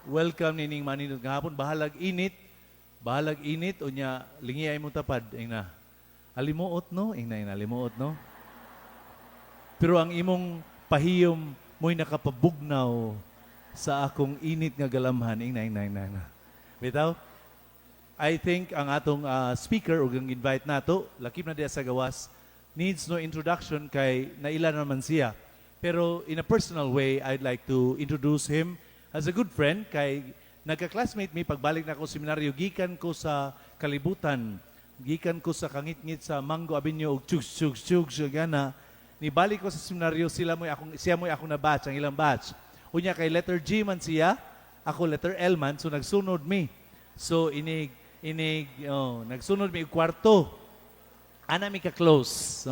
Welcome nining maninod gahapon bahalag init unya lingi ay mo tapad ina. Alimuot no, ina limuot no. Pero ang imong pahiyom mo'y nakapabugnaw sa akong init nga galamhan ina. Bitaw? I think ang atong speaker o ang invite nato, lakip na diya sa gawas, needs no introduction kay naila naman siya. Pero in a personal way, I'd like to introduce him as a good friend kay nagka-classmate mi pagbalik na ako seminaryo, gikan ko sa kalibutan, gikan ko sa kangit-ngit sa Mango Avenue ug chugs gana. Nibalik ko sa seminaryo, siya mo'y akong na batch, ang ilang batch. Unya kay letter G man siya, ako letter L man, so nagsunod mi. So nagsunod mi kwarto. Ana mi ka-close.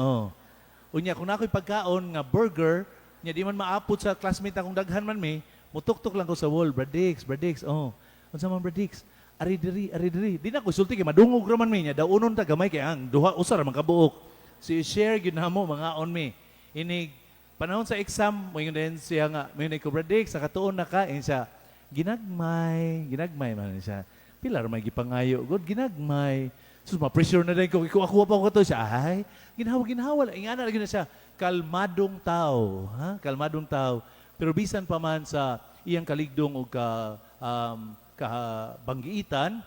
Unya kung ako'y pagkaon nga burger, nya di man maapot sa classmate akong daghan man mi, mutok-tok lang ko sa wall, Bradix. Unsa man Bradix? Ari diri. Di na ko sulti kay madungog ra man mi nya, daunon ta gamay kay ang duha usa ra man kabuok. Si share gyud namo mga on mi. Inig panahon sa exam, mo yun din siya nga, mo yun ko Bradix, sa katuon na ka, siya, ginagmay man siya. Pilar may gipangayo, God, ginagmay. So, ma-pressure na din ko, ako pa ko to siya, ay, ginhawa. Ingana lagi na siya, kalmadong tao. Kalmadong tao. Pero bisan pa man sa iyang kaligdong o kabanggiitan,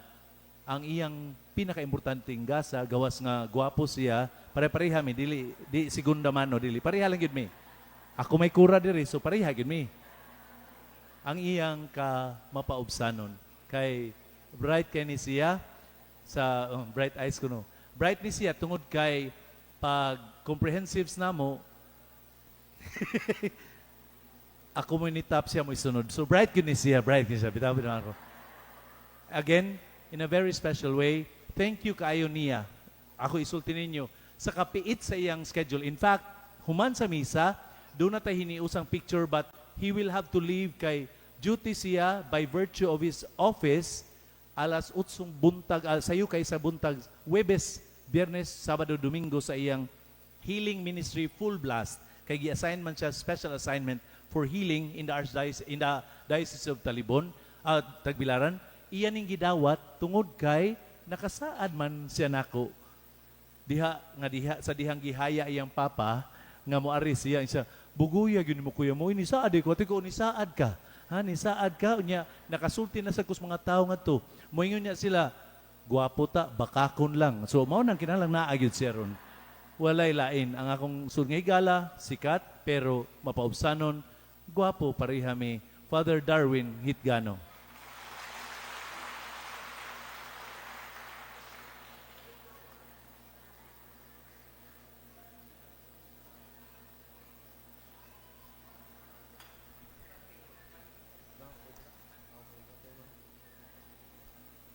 ang iyang pinaka-importanting gasa, gawas nga gwapo siya, pare-pareha mi, di segunda mano, pareha lang yun mi. Ako may kura diri, so pareha yun mi. Ang iyang mapaubsanon, kay bright kay ni siya, sa bright eyes ko no. Bright ni siya tungod kay pag comprehensives namo ako mo ni top siya mo isunod. So bright yun ni siya, bitaw ako. Again, in a very special way, thank you kaayo niya. Ako isulti ninyo sa kapiit sa iyang schedule. In fact, human sa misa, doon na tayo hiniusang picture but he will have to leave kay duty siya by virtue of his office alas 8 buntag, sayo kay sa buntag, Webes, Biyernes, Sabado, Domingo sa iyang healing ministry full blast. Kay gi-assign man siya special assignment for healing in the Diocese of Talibon, Tagbilaran. Iyan ning gidawat tungod kay nakasaad man siya nako. Diha sa dihang gihaya iyang papa nga moari siya buguya gyud mo kuya mo ini saad ko tiko ni saad ka. Ni saad ka unya nakasulti na sa kus mga tawo ngadto. Moingon niya sila gwapo ta bakakon lang. So mao nang kinahanglan naa gyud siya ron. Walay lain ang akong sud nga higala sikat pero mapaubsanon gwapo pareha mi Father Darwin Hitgano.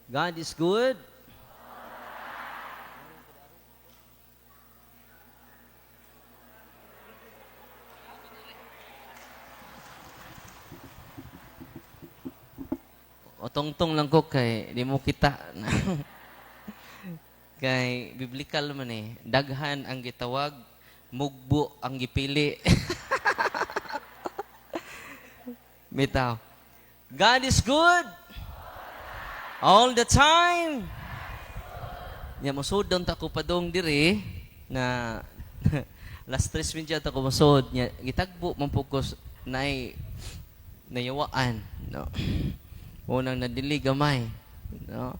God is good. Otong-tong lang ko kay di mo kita. Kay biblical man eh. Daghan ang gitawag, mugbo ang gipili. Bitaw. God is good. All the time. Nya mosud don ta ko padong diri na last 3 minutes ta ko mosud nya gitagbo man focus nay nayawaan no. Unang nadili gamay no.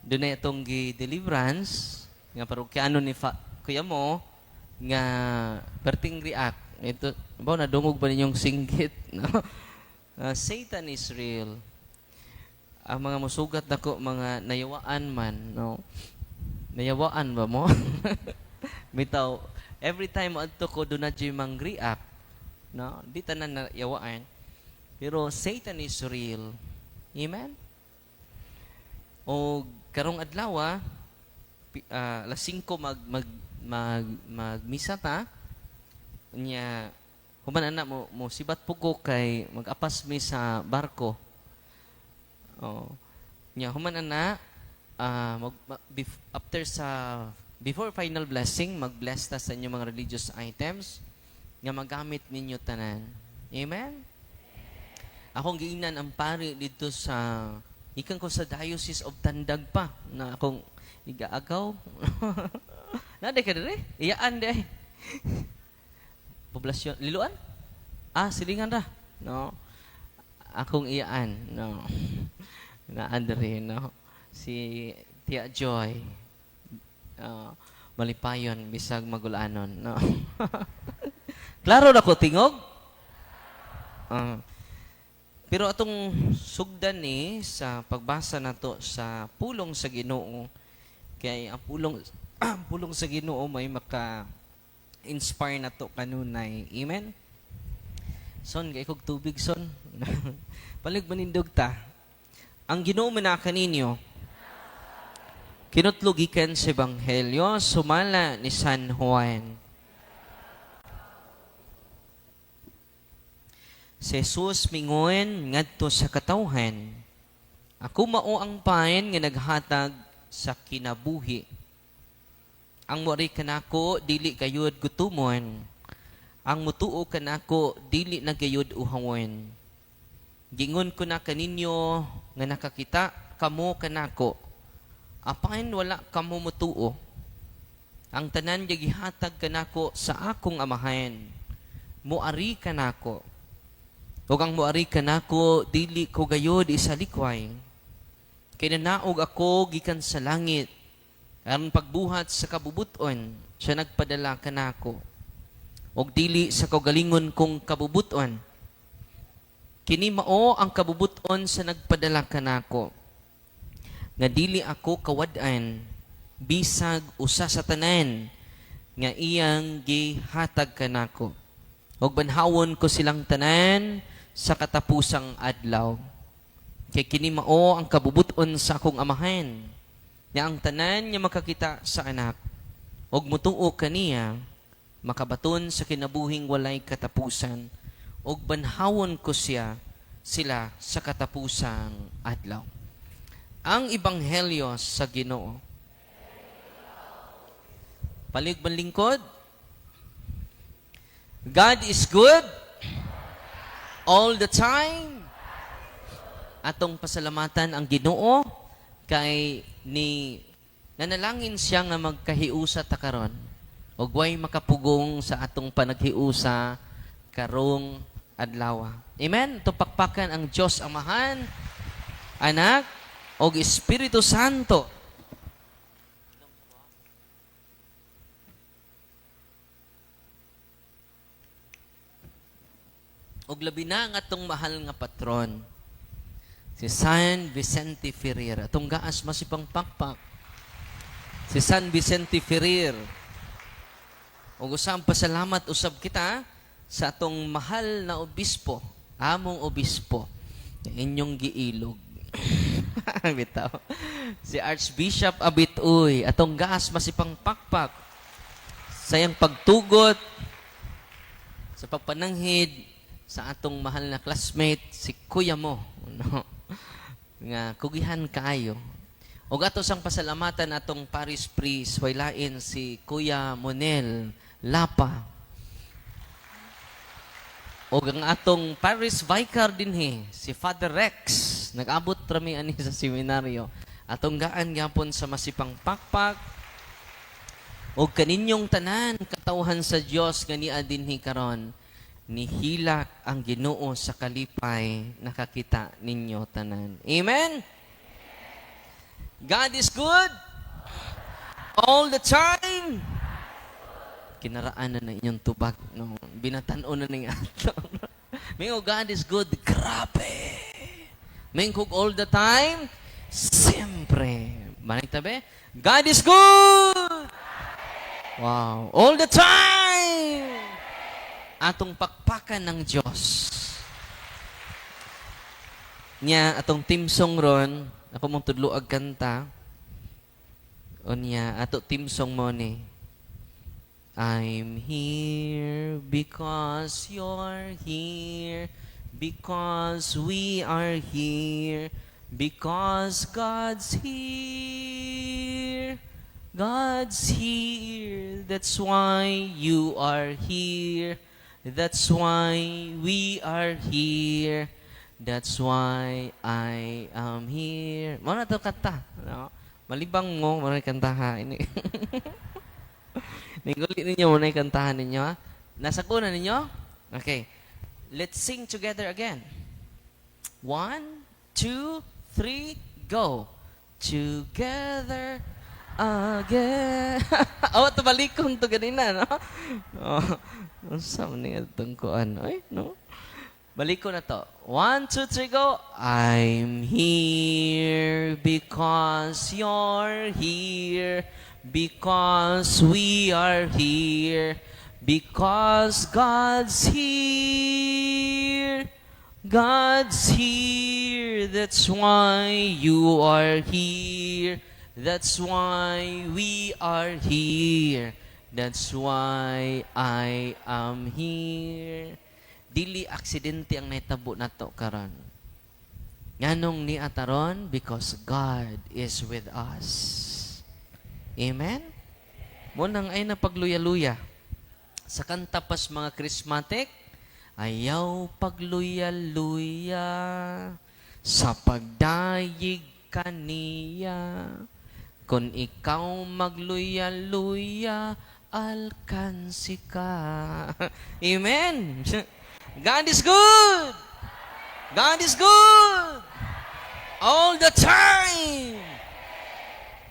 Dunay atong gi-deliverance nga parokyano ni kuya mo nga perting react ito ba nadungog ba ninyong singgit no. Satan is real. Ang mga musugat nako mga nayawaan man no. Nayawaan ba mo? Bitaw every time adto ko do na react no. Di tanan nayawaan. Pero Satan is real. Amen. O karong adlaw alas 5 magmisa ta. Nya human ana mo sibat pugo kay mag-apas mi sa barko. Nya human ana before final blessing mag-bless ta sa inyo mga religious items nga magamit ninyo tanan. Amen. akong giingnan ang pari dito sa ikan ko sa Diocese of Tandag pa na akong igaagaw. Nade ka dire? Iyaan de. Poblasyon Liloan? Silingan ra. No. Akong iyaan, no. Na Andre, no. Si Tia Joy. Malipayon bisag magulanon, no. Klaro na ko tingog? Pero atong sugdan ni sa pagbasa nato sa pulong sa Ginoo, kay ang pulong sa Ginoo may maka-inspire nato kanunay. Amen. Son kay kog tubig son. Palig manindog ta. Ang Ginoo manaka ninyo kinutlugikan sa Ebanghelyo sumala ni San Juan. Si Jesus mingon ngadto sa katawhan, ako mao ang paen nga naghatag sa kinabuhi. Ang moari kanako dili gayud gutumon. Ang mutuo kanako dili na gayud uhawon. Gingon ko na kaninyo nga nakakita kamo kanako. Apain wala kamo mutuo. Ang tanan nga gihatag kanako sa akong amahan. Moari kanako. Ug ang moari kanako dili ko gayud isalikway. Kay nanaog ako gikan sa langit. Aron pagbuhat sa kabubuton, siya nagpadala kanako. Og dili sa kaugalingon kong kabubuton. Kini mao ang kabubuton sa nagpadala kanako. Nga dili ako kawad-an bisag usa sa tanan nga iyang gihatag kanako. Og banhawon ko silang tanan sa katapusang adlaw. Kay kini mao ang kabubuton sa akong amahan. Nga ang tanan nga makakita sa anak og mutuo kaniya makabaton sa kinabuhing walay katapusan og banhawon ko sila sa katapusang adlaw. Ang Ebanghelyo sa Ginoo. Palig lingkod. God is good all the time. Atong pasalamatan ang Ginoo kay ni nanalangin siya nga magkahiusa ta karon. Og way makapugong sa atong panaghiusa karong adlaw. Amen. Tupakpakan ang Dios Amahan, Anak, og Espiritu Santo. Og labi na ang atong mahal nga patron, si San Vicente Ferrer. Atong gaas masipang pakpak. Si San Vicente Ferrer. Og usang pasalamat usab kita sa atong mahal na obispo, among obispo, inyong giilog. Bitaw. Si Archbishop Abituy, atong gaas masipang pakpak sa iyang pagtugot sa pagpananghid sa atong mahal na classmate, si Kuya mo. No? Nga kugihan kaayo. Og ato sang pasalamatan atong parish priest, waylain si Kuya Monel Lapa. O ang atong parish vicar dinhi, si Father Rex, nag-abot rami ani sa seminaryo. Atong gaan gyapon sa masipang pakpak. O kaninyong tanan katawhan sa Dios nga niya dinhi karon, nihilak ang Ginoo sa kalipay nakakita ninyo tanan. Amen. God is good all the time. Kinaraan na inyong tubag. No? Binatan-o na ng ato. Mingo, God is good. Grabe. Mingo, all the time. Siyempre. Manitabi? God is good. Wow. All the time. Atong pakpakan ng Diyos. Nya, atong team song ron, ako mong tudloag kanta, o niya, ato team song mo ni, I'm here because you're here, because we are here, because God's here. God's here, that's why you are here, that's why we are here. That's why I am here. Mo na to kanta, no? Malibang mo, mo na kantahan ini. Ninguli ninyo mo na kantahan ninyo, ha? Nasa kuna ninyo? Okay. Let's sing together again. 1, 2, 3, go. Together again. Awa to balikon to ganina, no? Oh, unsa man ni atong kuan, ay, no? Balikon na to. 1, 2, 3, go. I'm here because you're here. Because we are here. Because God's here. God's here. That's why you are here. That's why we are here. That's why I am here. Dili aksidente ang naitabo nato karon. Nganong ni ataron? Because God is with us. Amen? Munang ay napagluya-luya. Sa kanta pas mga Chrismatic, ayaw pagluya-luya sa pagdayig kaniya. Kung ikaw magluya-luya, alkansi ka. Amen? God is good! God is good! All the time!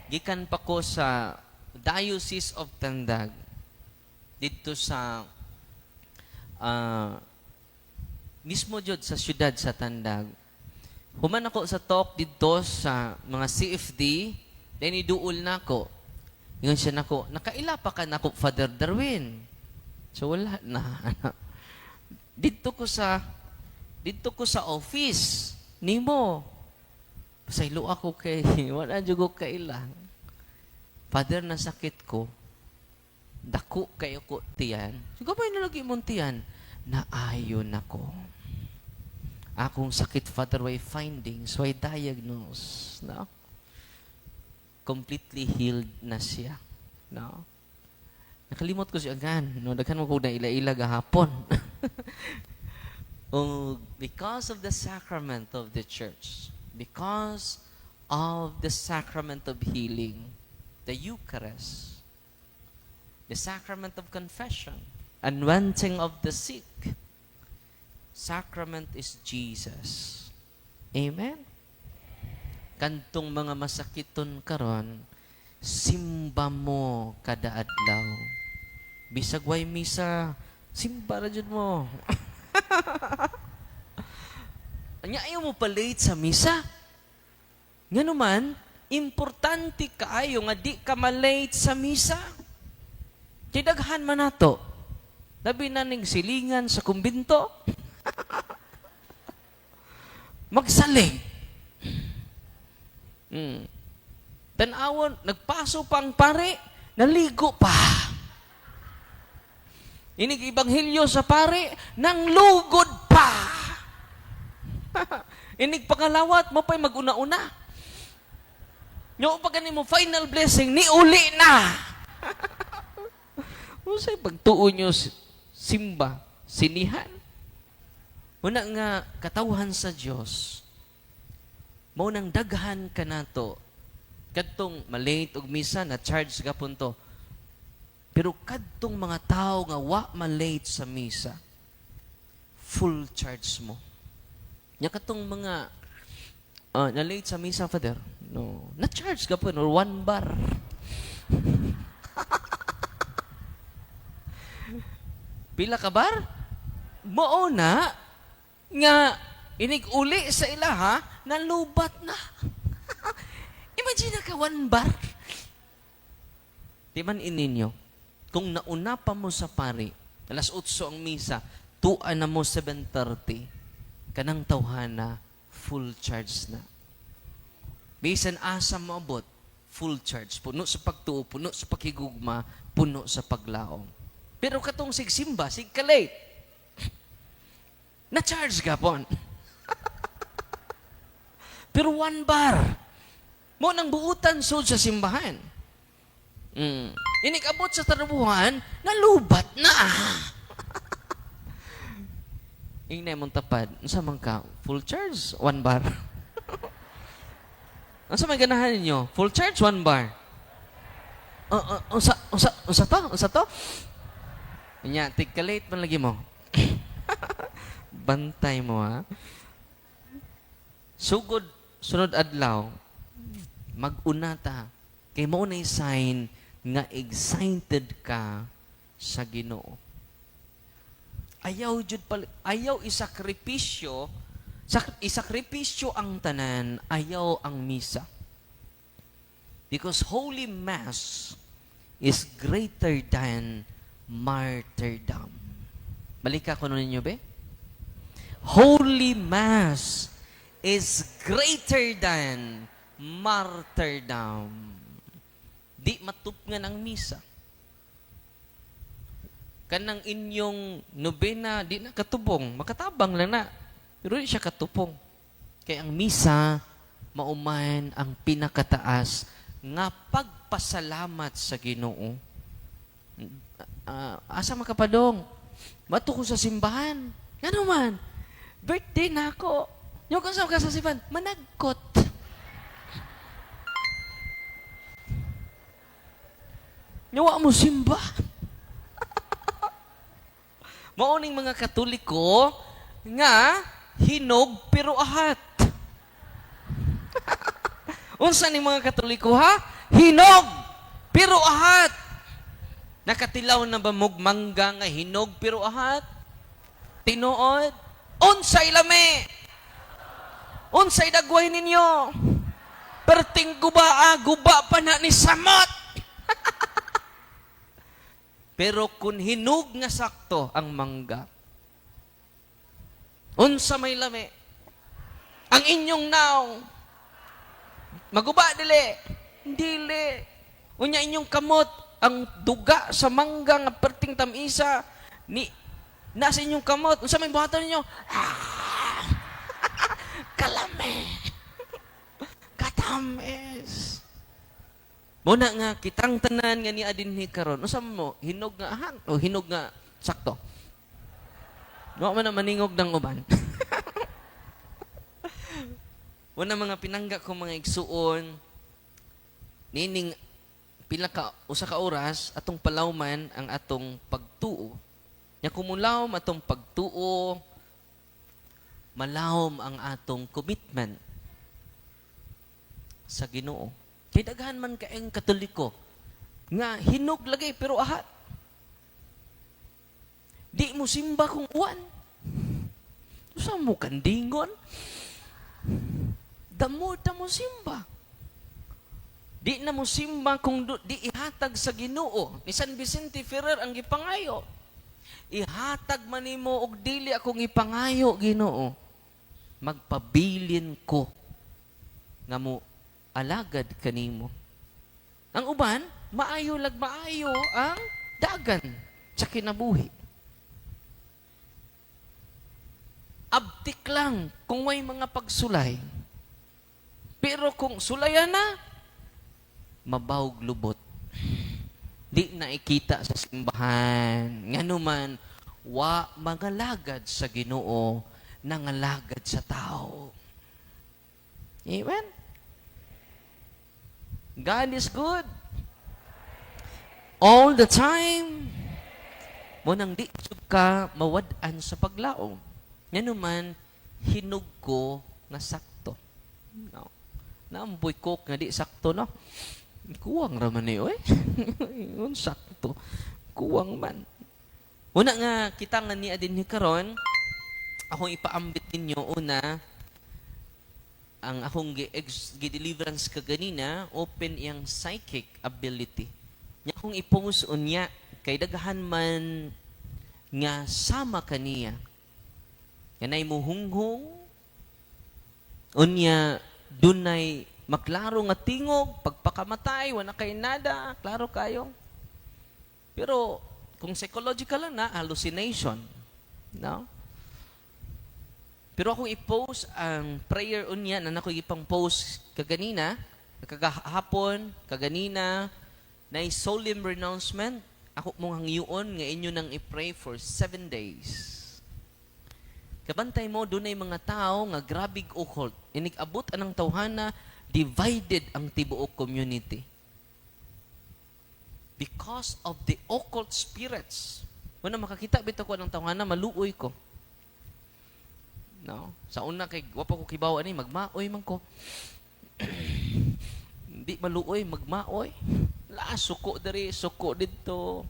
Gikan pa ko sa Diocese of Tandag dito sa mismo jud sa syudad sa Tandag. Human ako sa talk dito sa mga CFD, then iduol na ako. Ingon siya nako, nakaila pa ka nako Father Darwin. So wala na. dito ko sa office nimo. Pasaylo ako kay wala jud ko kailang. Father, na sakit ko. Dako kayo ko tiyan. Siguro ba nalagi mong tiyan? Naayon ako. Akong sakit, Father, why findings, why diagnose. No? Completely healed na siya. No? Nakalimot ko siya again. No? Daghan mo ko na ila-ila gahapon. Because of the sacrament of the church, because of the sacrament of healing, the Eucharist, the sacrament of confession, anointing of the sick. Sacrament is Jesus. Amen? Kantong mga masakiton karon, simba mo kada adlaw. Bisag way misa, simba ra jud mo. Anya ayaw mo pa late sa misa? Nga naman, importante kaayo nga di ka malate sa misa. Tidaghan man nato. Labi na ning silingan sa kumbinto. Magsaling. Tanawon, nagpaso pang pare, naligo pa. Inig ibanghilyo sa pare, nang lugod pa. Inig pangalawat, mo pa'y mag-una-una. Yung pag mo final blessing, ni uli na. Usay pagtuon nyo simba, sinihan. Muna nga katawhan sa Diyos, maunang daghan ka na to. Kadtong malate og misa, na charge ka punto. Pero kadtong mga tao nga wa malate sa misa, full charge mo. Nya katong mga na late sa misa, Father, no, na-charge ka po, or 1 bar. Pila ka bar? Mao na, nga, inig-uli sa ilaha, nalubat na. Imagine na ka 1 bar. Di man ininyo, kung nauna pa mo sa pari, alas 8 ang misa, tuan na mo 7:30, kanang tawhana, full charge na. Bisan asa maabot, full charge. Puno sa pagtuo, puno sa pakigugma, puno sa paglaom. Pero katong sigsimba, sigkalate, na-charge ka pon. Pero 1 bar, mo nang buutan so sa simbahan. Inikabot sa tarabuhan, nalubat na. Ingna mong tapad. Unsa man ka? Full charge, 1 bar. Unsa may ganahan ninyo? Full charge, 1 bar. Unsa to? Nya, tig-late man lagi mo. Bantay mo, ha? Sugod, sunod adlaw, mag-una ta. Kay mo na sign nga excited ka sa Ginoo. Ayaw isakripisyo, isakripisyo ang tanan, ayaw ang misa. Because Holy Mass is greater than martyrdom. Balik ako ninyo, be? Holy Mass is greater than martyrdom. Di matupngan ang misa. Kanang inyong nobena, di na katubong. Makatabang lang na. Pero di siya katupong. Kaya ang misa, mauman ang pinakataas nga pagpasalamat sa Ginoo. Asa makapadong? Bato ko sa simbahan. Nga naman, birthday na ako. Yung kasama ka sa simbahan, managkot. Nyawa mo simba. Mauning mga Katoliko nga hinog pero ahat. Unsa ni mga Katoliko ha? Hinog pero ahat. Nakatilaw na ba mugmangga nga hinog pero ahat? Tinuod? Unsay lami? Unsay dagway ninyo? Perting guba pa na ni samot. Pero kung hinog nga sakto ang mangga, unsa may lami? Ang inyong naong, maguba dili. Dili. Unya inyong kamot, ang duga sa mangga nga perting tamisa, nasa inyong kamot. Unsa may buhaton ninyo? Kalami. Katamis. Muna nga, kitang tanan nga ni adinhi karon. Unsa mo? Hinog nga ahan o hinog nga sakto? Wa man na maningog ng uban. Una mga pinangga ko mga igsuon, nining pila ka usa ka oras atong palawman ang atong pagtuo. Nya kumulawom atong pagtuo, malawom ang atong commitment sa Ginoo. Kay daghan man kaayong Katoliko nga hinog lagi pero ahat. Di mo simba kung uwan. Usa mo kandingon? Damo mo simba. Di na mo simba kung di ihatag sa Ginoo. Ni San Vicente Ferrer ang gipangayo. Ihatag man nimo og dili akong ipangayo Ginoo. Magpabilin ko nga mo alagad kanimo. Ang uban, maayo ang dagan sa kinabuhi. Abtik lang kung may mga pagsulay. Pero kung sulayan na, mabawog lubot. Di na ikita sa simbahan. Nganuman, wa mangalagad sa Ginoo, nangalagad sa tao. Amen? God is good. All the time. Munang di ka mawad-an sa paglaom. Yan naman, hinog ko na sakto. No. Naamboy coke nga di sakto, no? Kuwang raman niyo, eh. Yun sakto. Kuwang man. Una nga, kita nga ni adin ni karon, akong ipaambit ninyo, una, ang akong gi-deliverance ka ganina, open yung psychic ability. Nya akong i-post unya, kay daghan man nga sama kaniya. Yanay mo hunghong, unya dunay maklaro nga tingog, pagpakamatay, wala kay nada, klaro kayo. Pero kung psychological lang na, hallucination. No? Pero akong i-post ang prayer unya na ako ipang post kaganina, kagahapon, kaganina, na solemn renouncement. Ako mong hangyoon nga inyo nang i-pray for 7 days. Kabantay mo, doon ay mga tao nga grabig occult. Inig-abot anang tawhana, divided ang tibuok community. Because of the occult spirits. Muna makakita bito ko ng tawhana, maluoy ko. No? Sa una, kay wapa ko kibawa ni, magmaoy man ko. Hindi maluoy, magmaoy. Suko dari, suko dito.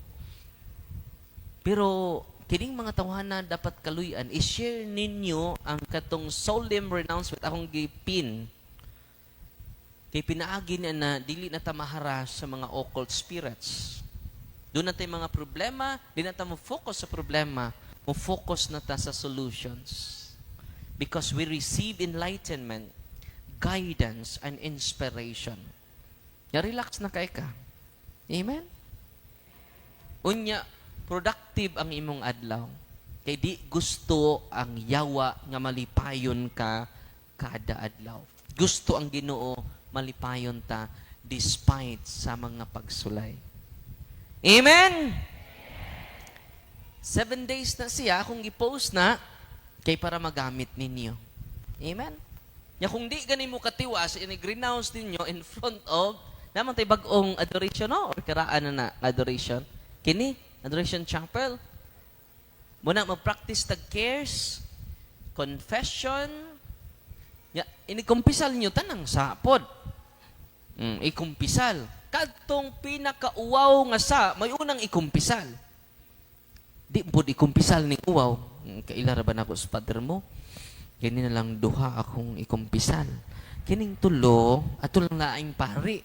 Pero, kining mga tawhana dapat kaluyan, i-share ninyo ang katong solemn renouncement akong gipin. Kay pinaagi na dili na ta maharas sa mga occult spirits. Doon na tayo mga problema, di na ta mo focus sa problema, mo focus na ta sa solutions. Because we receive enlightenment, guidance, and inspiration. Ya relax na kay ka. Amen? Unya, productive ang imong adlaw. Kay di gusto ang yawa nga malipayon ka kada adlaw. Gusto ang Ginoo malipayon ta despite sa mga pagsulay. Amen? 7 days na siya kung i-post na kay para magamit ninyo. Amen? Ya kung di ganin mo katiwas, inig-renounce ninyo in front of naman tayo bagong adoration, no? Or karaan na adoration. Kini, Adoration Chapel. Muna mag-practice tag cares, confession. Ya, inikumpisal nyo tanang sapod. Ikumpisal. Kadtong pinakauwaw nga sa, may unang ikumpisal. Di po ikumpisal ni uwaw. Kailara ba na ako sa father mo? Kini na lang duha akong ikumpisal. Kining tulo, ato lang laing pari.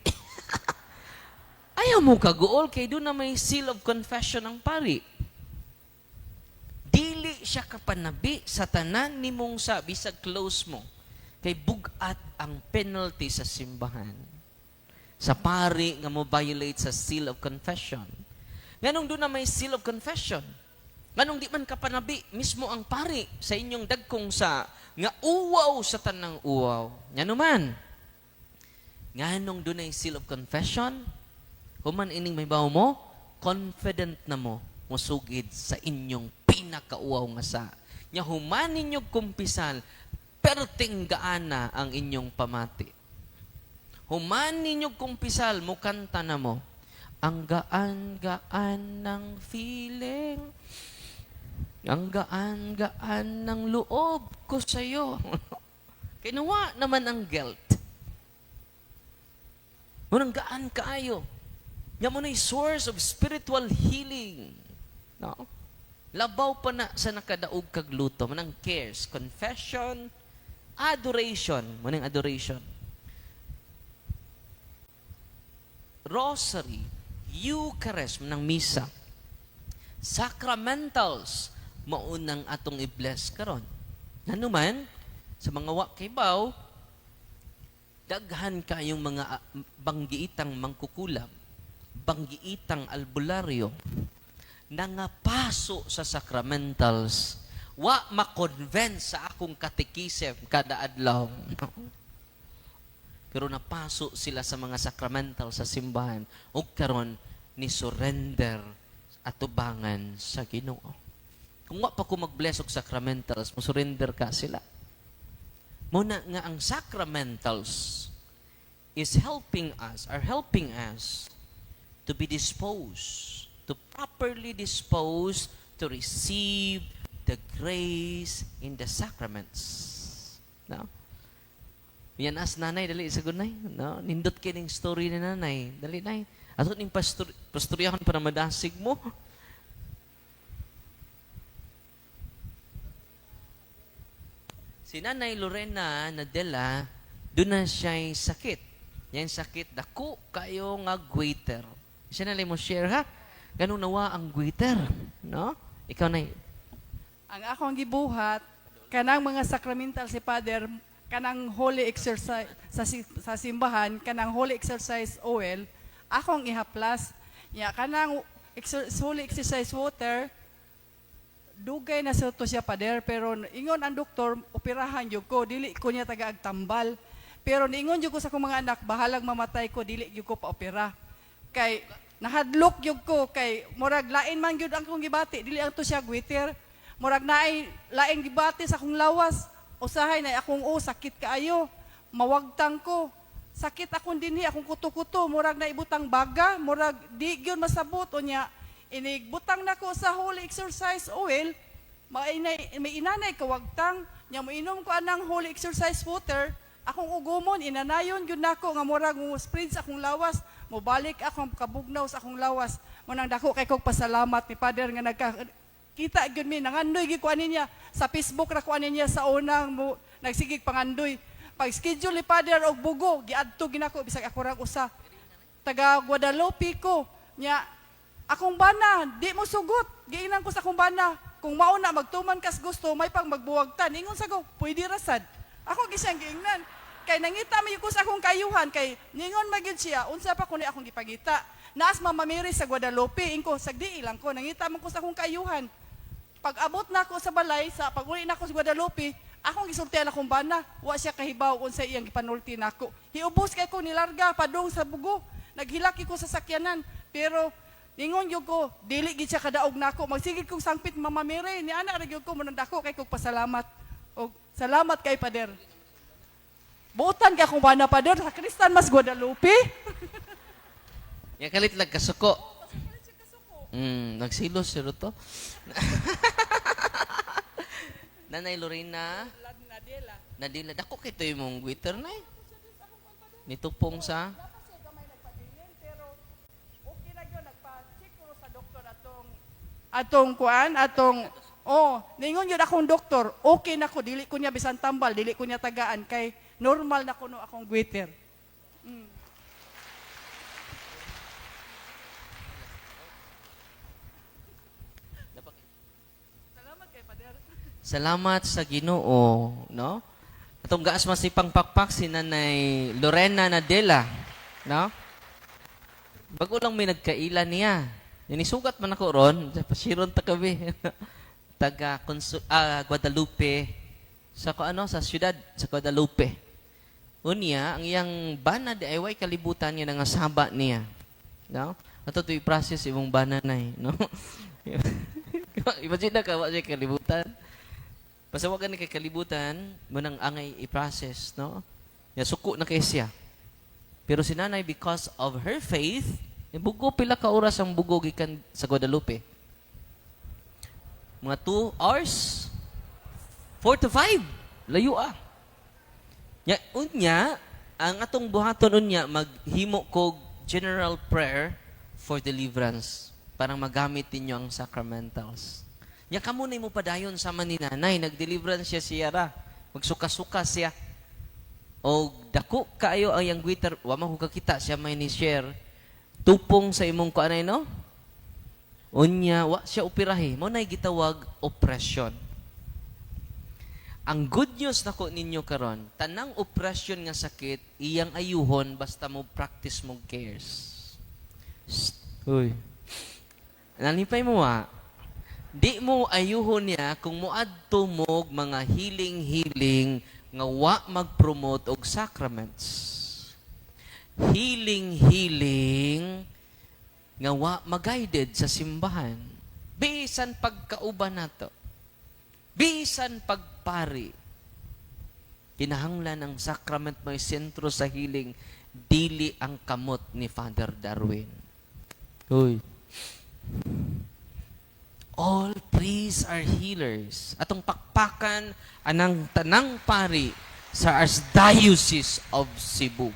Ayaw mo kaguol, kay doon na may seal of confession ng pari. Dili siya kapanabi sa tanan ni mong sabi sa close mo. Kay bugat ang penalty sa simbahan. Sa pari nga mo violate sa seal of confession. Nganong doon na may seal of confession? Nganong di man kapanabi, mismo ang pari sa inyong dagkong sa nga uwaw sa tanang uwaw. Nga man. Nganong doon ay seal of confession? Human ining may bawo mo, confident na mo, musugid sa inyong pinakauwaw nga sa. Nya human ninyong kumpisal, perting gaana ang inyong pamati. Human ninyong kumpisal, mukanta na mo, ang gaan-gaan ng feeling, ang gaan-gaan ng loob ko sa'yo. Kinuha naman ang guilt. Munang gaan kaayo. Yan mo na yung source of spiritual healing. No? Labaw pa na sa nakadaog kagluto. Manang cares, confession, adoration. Manang adoration. Rosary, Eucharist, manang misa. Sacramentals, maunang atong i-bless karon. Nanuman, sa mga wakibaw, daghan kayong mga banggiitang mangkukulam. Banggiitang albularyo nangapaso sa sacramentals wa ma-convince sa akong katekisem kada adlaw pero napaso sila sa mga sacramentals sa simbahan ug karon ni surrender atubangan sa Ginoo. Kung wa pa ko mag-bless og sacramentals mo surrender ka sila muna nga ang sacramentals is helping us to be disposed, to properly disposed to receive the grace in the sacraments. No? Yan as nanay, dali sa gunay. No? Nindot kining story ni nanay. Dali, nay. Ato ning pastoryahan para madasig mo. Si Nanay Lorena Nadella, doon na siya'y sakit. Yan sakit, dako kayo nga goiter. Siya na lang mo share ha. Ganun nawa ang goiter. No? Ikaw na. Ang akong gibuhat, kanang mga sacramental si Father, kanang holy exercise sa simbahan, kanang holy exercise oil, akong ihaplas. Ya, kanang holy exercise water, dugay na sa to siya Father, pero ingon ang doktor, operahan yun ko, dili ko niya taga-agtambal. Pero niingon yun ko sa akong mga anak, bahalag mamatay ko, dili yun ko pa-opera. Kay, nahadlok yun ko, kay, murag lain man yun ang kong gibati, dili ang to siya gwiter. Murag naay laing debate sa akong lawas. Usahay na akong sakit kaayo. Mawagtang ko. Sakit akong dinhi, akong kuto-kuto. Murag na ibutang baga. Murag di gyud masabot o niya. Inigbutang na ko sa holy exercise oil. May inanay kawagtang. Nya mo inom ko anang holy exercise water. Akong ugumon, inanayon gyud nako nga murag mo spread sa akong lawas. Mobalik akong kabugnaw sa akong lawas. Munang dako kay kog pasalamat ni Father nga kita gyud mi nangandoy gi kuan niya sa Facebook ra kuan niya sa unang mo nagsigig pangandoy. Pag schedule ni Father og bugo giadto ginako bisag ako ra usa. Taga Guadalupe ko nya akong bana di mo sugot. Giinan ko sa akong bana kung mauna magtuman kas gusto may pang magbuwagtan. Ingon sa ko pwede rasad. Ako gisang giingnan. Kay nangita mi ko sa akong kayuhan kay ningon magyud siya unsa pa kuno akong gipangita. Naas mamamiri sa Guadalupe ingko sagdi ilang ko nangita man ko sa akong kayuhan. Pag abot na ako sa balay sa pag-uli na ako sa Guadalupe, akong gisultihan akong bana, wa siya kahibaw unsa iyang gipanulti nako. Hiubos kay ko nilarga padung sa bugo. Naghilaki ko sa sakyanan pero ningon gyud ko dili gid siya kadaog nako. Magsigid kong sangpit mamamiri ni ana ra gyud ko munang dako kay kog pasalamat. Og salamat kay Pader. Buotan kay akong bana Pader sa Kristan mas Guadalupe. Ya kalit lag kasuko. Nagsilos siya to. Nanay Lorena. Nadila. Dako kito yung mong Twitter na eh. Nitupong sa... Atong kuan, ningon yun akong doktor, okay na ko, dili ko niya bisan tambal, dili ko niya tagaan, kay normal na kuno akong gwitter. Salamat kay Pader. Salamat sa Ginoo, no? Atong gaas masipang pakpak si Nanay Lorena Nadela, no? Bago lang may nagkaila niya. Yanisugat man ako ron, pasiron ta kami. Taga Guadalupe sa sa syudad sa Guadalupe. Unya ang iyang bana di ay kalibutan niya nga saba niya. No? Ato to i-process imong bana nay, no? Imagine na ka wa siya kalibutan. Basta wag ni kay kalibutan, mo nang angay i-process, no? Ya suko na kay siya. Pero si nanay because of her faith, bugo pila ka oras ang bugo gikan sa Guadalupe. Mga 2 hours, 4 to 5, layo ah. Unya, ang atong buhaton unya, maghimo ko general prayer for deliverance. Parang magamit ninyo ang sacramentals. Nya kamo na mo padayon sama ni nanay, nag-deliverance siya ra. Magsuka-suka siya. O dako kaayo ang yang Twitter, wa man ko kakita siya may ni share. Tupong sa imong kuanay no? Unya, wa siya operahe. Mo nay gitawag oppression. Ang good news nako ninyo karon, tanang oppression nga sakit, iyang ayuhon basta mo practice mo cares. Uy. Nalipay mo di mo ayuhon niya kung moadto mo mga healing nga wa mag-promote og sacraments. Healing nga wa mag-guided sa simbahan. Bisan pagkauban nato. Bisan pagpari. Kinahanglan ng sacrament may sentro sa healing, dili ang kamot ni Father Darwin. Uy. All priests are healers. Atong pakpakan anang tanang pari sa Archdiocese of Cebu.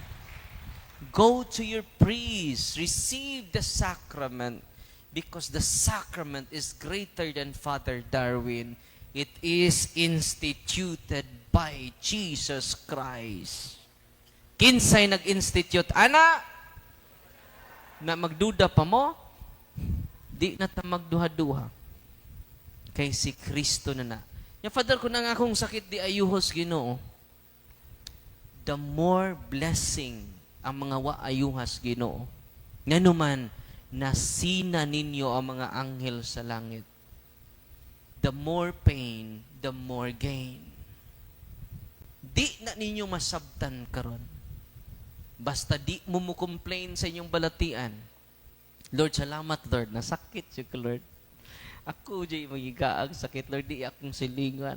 Go to your priest, receive the sacrament because the sacrament is greater than Father Darwin. It is instituted by Jesus Christ. Kinsay nag-institute? Ana? Na magduda pa mo? Di na ta magduha-duha. Kay si Kristo na. Yung Father ko na nga akong sakit di ayuhos Ginoo. The more blessing ang mga waayuhas Ginoo. Nganuman, nasina ninyo ang mga anghel sa langit. The more pain, the more gain. Di na ninyo masabtan karon. Basta di mo complain sa inyong balatian. Lord, salamat Lord. Nasakit siya Lord. Ako jay magigaang sakit, Lord, di akong silingan.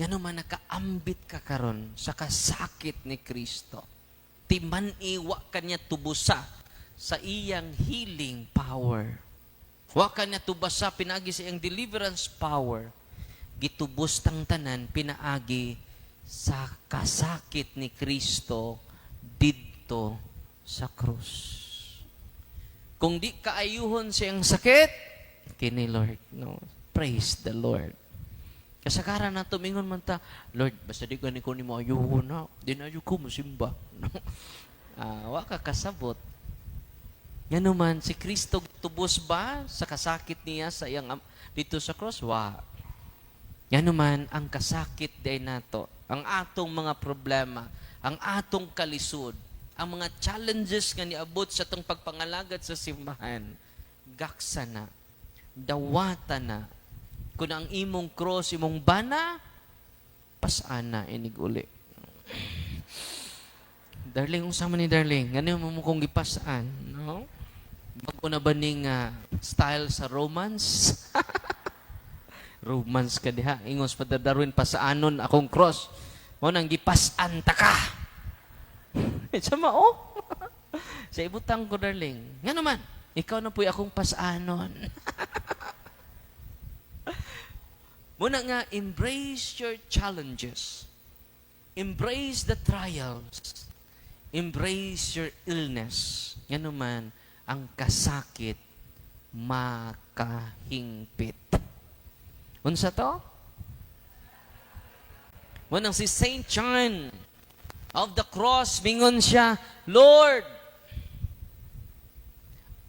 Yan naman nakaambit ka karon sa kasakit ni Kristo. Timan iwa kanya tubusa sa iyang healing power. Wa kanya tubasa pinagi sa iyang deliverance power. Gitubos tang tanan pinaagi sa kasakit ni Kristo didto sa krus. Kung di kaayuhon siyang sakit, kini Lord, no? Praise the Lord. Kasagaran na tumingon man ta, Lord, basta di gani ko ni mo ayuhon na, di na ayuh ko musimba. No? Wa ka kasabot. Yan naman, si Kristo tubos ba sa kasakit niya sa iyang dito sa cross? Wa. Yan naman, ang kasakit day nato, ang atong mga problema, ang atong kalisod, ang mga challenges nga niabot sa itong pagpangalagad sa simbahan, gaksa na, dawata na, kung ang imong cross, imong bana, pasana, inig uli. Darling, kung sama ni Darling, ganun mo kong ipasaan, no? Bago na ba ning style sa romance? Romance ka diha. Ingos pa Darwin, pasaanon akong cross. Mo nang gipasan ta ka. Sama, oh. Sa ibutang ko, Darling. Nga naman, ikaw na po'y akong pasaanon. Muna nga, embrace your challenges. Embrace the trials. Embrace your illness. Nga naman, ang kasakit makahingpit. Unsa to? Munang si Saint John of the Cross, mingon siya, Lord,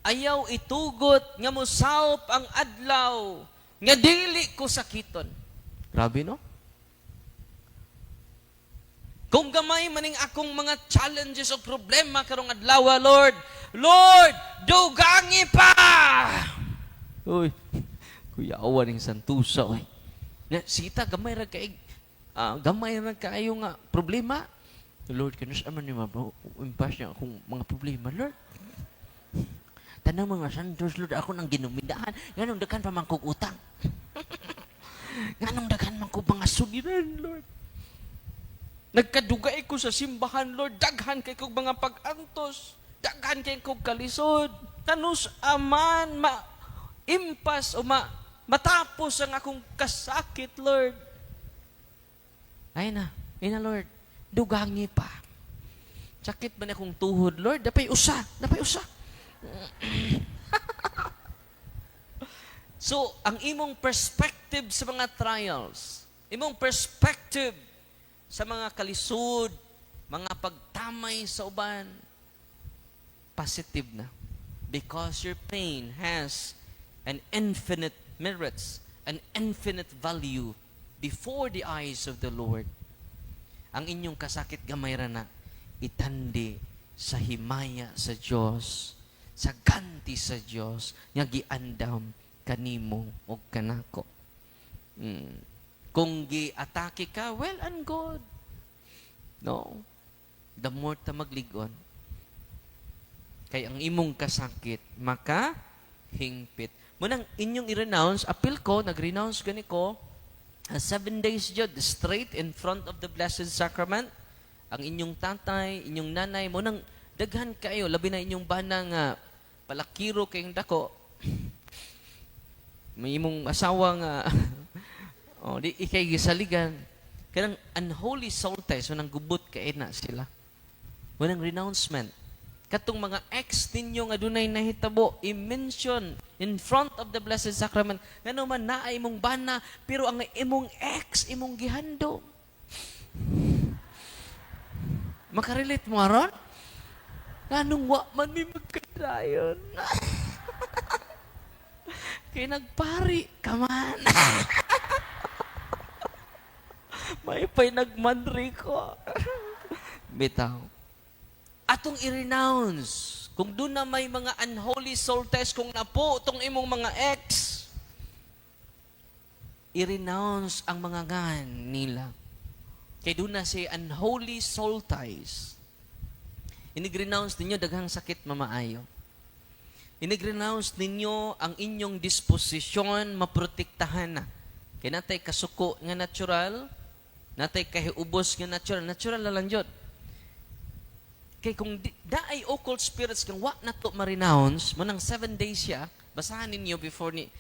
ayaw itugot nga mosaup ang adlaw nga dili ko sakiton. Grabe, no? Kung gamay maning akong mga challenges o problema karong adlaw, Lord, Lord, dugangi pa! Uy, kuya awan ng santusa, uy. Sita, gamay ra kayo nga problema. Lord, kanus aman ni impas niya akong mga problema, Lord. Tanang mga santos, Lord, ako nang ginumidahan. Ganong daghan pa man kong utang. Ganong daghan man kong mga suliran, Lord. Nagkadugay ko sa simbahan, Lord. Daghan kay kong mga pag-antos. Daghan kay kong kalisod. Tanus aman, impas o matapos ang akong kasakit, Lord. Ay na, Lord. Dugangi pa. Sakit ba na akong tuhod, Lord? Dapay usa. So, ang imong perspective sa mga trials, imong perspective sa mga kalisod, mga pagtamay sa uban, positive na. Because your pain has an infinite merits, an infinite value before the eyes of the Lord. Ang inyong kasakit gamay ra na, itandi sa himaya sa Dios, sa ganti sa Dios, nga giandam kanimo og kanako. Kung gi-atake ka, well and good. No. The more ta magligon, kay ang imong kasakit makahingpit. Munang inyong i-renounce, appeal ko, nag-renounce gani ko, 7 days jud straight in front of the Blessed Sacrament. Ang inyong tatay, inyong nanay, munang daghan kayo, labi na inyong banang palakiro kayong dako. May imong asawa nga di ikay gisaligan. Kanang unholy solstice, so nang gubot kay na sila. Munang renouncement. Katong mga ex ninyo nga dunay nahitabo, i-mention in front of the Blessed Sacrament. Ngano man naay imong bana, pero ang imong ex, imong gihando. Makarelate mo aron? Nganong wa man mi magkadayon? Kay nagpari ka man. May pa'y nagmanri ko. Bitaw. Atong i-renounce. Kung doon na may mga unholy soul test, kung napo itong imong mga ex, i-renounce ang mga ngan nila. Kaya doon na si unholy soul ties. Inig-renounce ninyo, daghang sakit mamaayo. Inag-renounce ninyo ang inyong disposisyon maprotektahan na. Kaya natay kasuko nga natural, natay kahiubos nga natural. Natural na lang yun. Kaya kung daay occult spirits kang wa na to ma-renounce, manang 7 days siya, basahan ninyo before niya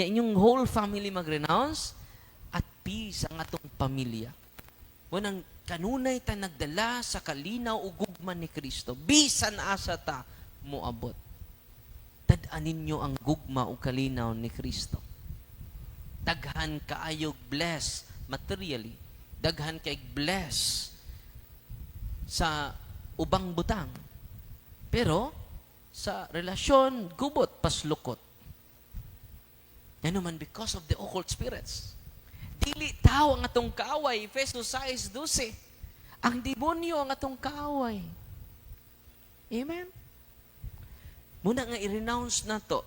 inyong whole family mag-renounce, at peace ang atong pamilya. Wanang kanunay ta nagdala sa kalinaw o gugma ni Kristo. Bisan asa ta moabot. Tad-anin nyo ang gugma o kalinaw ni Kristo. Daghan kaayog bless materially. Daghan kay bless sa ubang butang. Pero, sa relasyon, gubot, paslukot. Yan naman because of the occult spirits. Dili tao ang atong kaaway. Efesos 6:12. Ang demonyo ang atong kaaway. Amen? Muna nga i-renounce na to.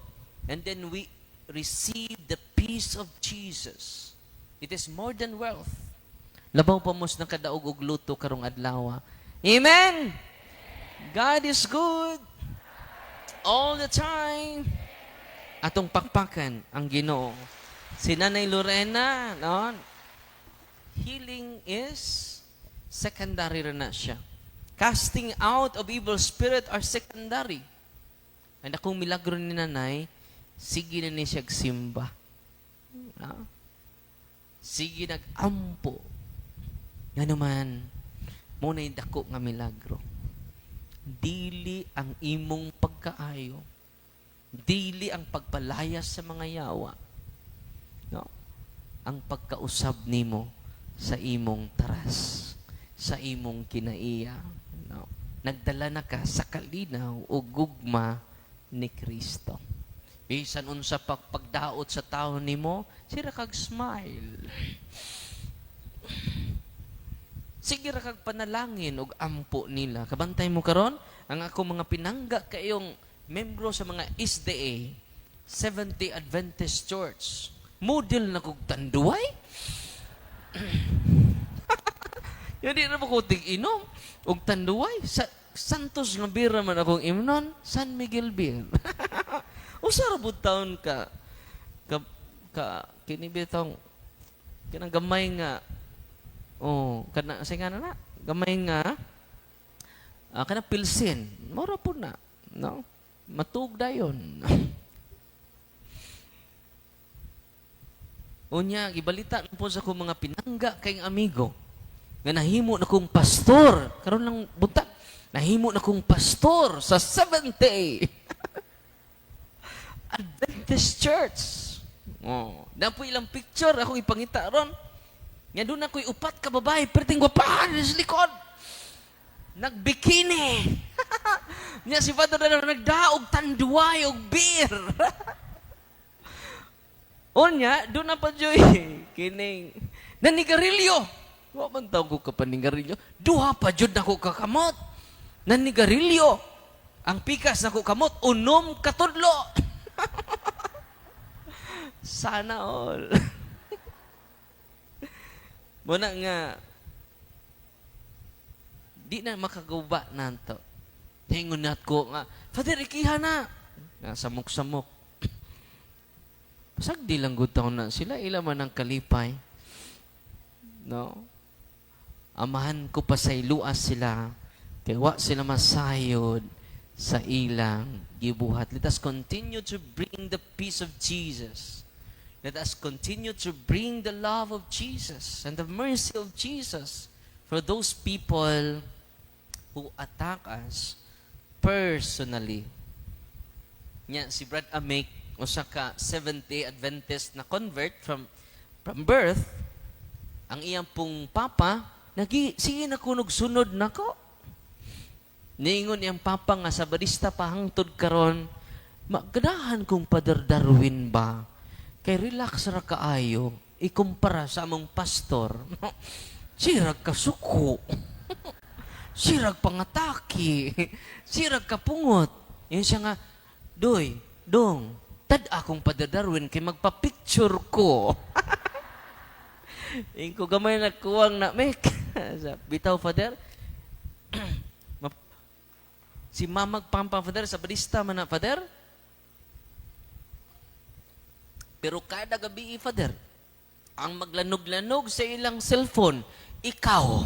And then we receive the peace of Jesus. It is more than wealth. Labaw pa mos na kadaog og luto karong adlaw. Amen? God is good all the time. Atong pakpakan ang Ginoo. Si Nanay Lorena, no? Healing is secondary na siya. Casting out of evil spirit are secondary. And akong milagro ni Nanay, sige na niya siya simba. No? Sige nag-ampo. Nga naman, muna yung dako nga milagro. Dili ang imong pagkaayo. Dili ang pagpalayas sa mga yawa. No? Ang pagkausab nimo sa imong taras, sa imong kinaiya. No? Nagdala na ka sa kalinaw o gugma ni Kristo. Bisan unsa pagdaot sa tawo nimo, sira kag smile. Sige ra kag panalangin og ampo nila. Kabantay mo karon ang ako mga pinangga kayong membro sa mga SDA, Seventh-day Adventist Church. Model na kog tanduay. Hindi na ko tig-inom og tanduay. Sa Santos nga bira man akong imnon, San Miguel Beer. Usa ra bud taon ka kini bitong kanang gamay nga kana say nga na gamay nga kana pilsin mura po na no matug dayon. Unya gibalita po sa akong mga pinangga kay amigo nga nahimo na kong pastor karon lang buntag nahimo na kong pastor sa Seventh-day Adventist Church. Na po ilang picture akong ipangita ron. Nga doon ako'y upat ka babae, perting gwapahan sa likod. Nagbikini. Nya si Father na nagdaog tanduay og beer. Onya, doon na pa joy. Kining. Nanigarilyo. Wa man tawag ko ka panigarilyo. Duha pa jud nako kakamot. Nanigarilyo. Ang pikas nako kamot, unom katudlo. Sana all. Muna nga, di na makagawa nanto. Hingon nat ko nga, Father, ikiha na. Nga, samok-samok. Pasag di lang gutaw na sila, ila man ang kalipay. No? Amahan ko pa sa iluas sila, kaya wa sila masayod sa ilang gibuhat. Let us continue to bring the peace of Jesus. Let us continue to bring the love of Jesus and the mercy of Jesus for those people who attack us personally. Nya si Brad Amek, usa ka Seventh-day Adventist na convert from birth, ang iyang pong papa, sige na kunog sunod nako. Niingon iyang papa nga sa barista pa hangtod karon, magadahan kong Father Darwin ba? Kay relax ra kaayo, ikumpara sa among pastor. Sirag ka suko. Sirag pangataki. Sirag ka pungot. Yan siya nga, Doy, dong, tad akong Father Darwin kay magpa-picture ko. Yung ko gamay na kuwang na, mek. Bitaw, Father. Si mamag pampang, Father, sa barista man na, Father. Pero kada gabi, Father, ang maglanog-lanog sa ilang cellphone, ikaw.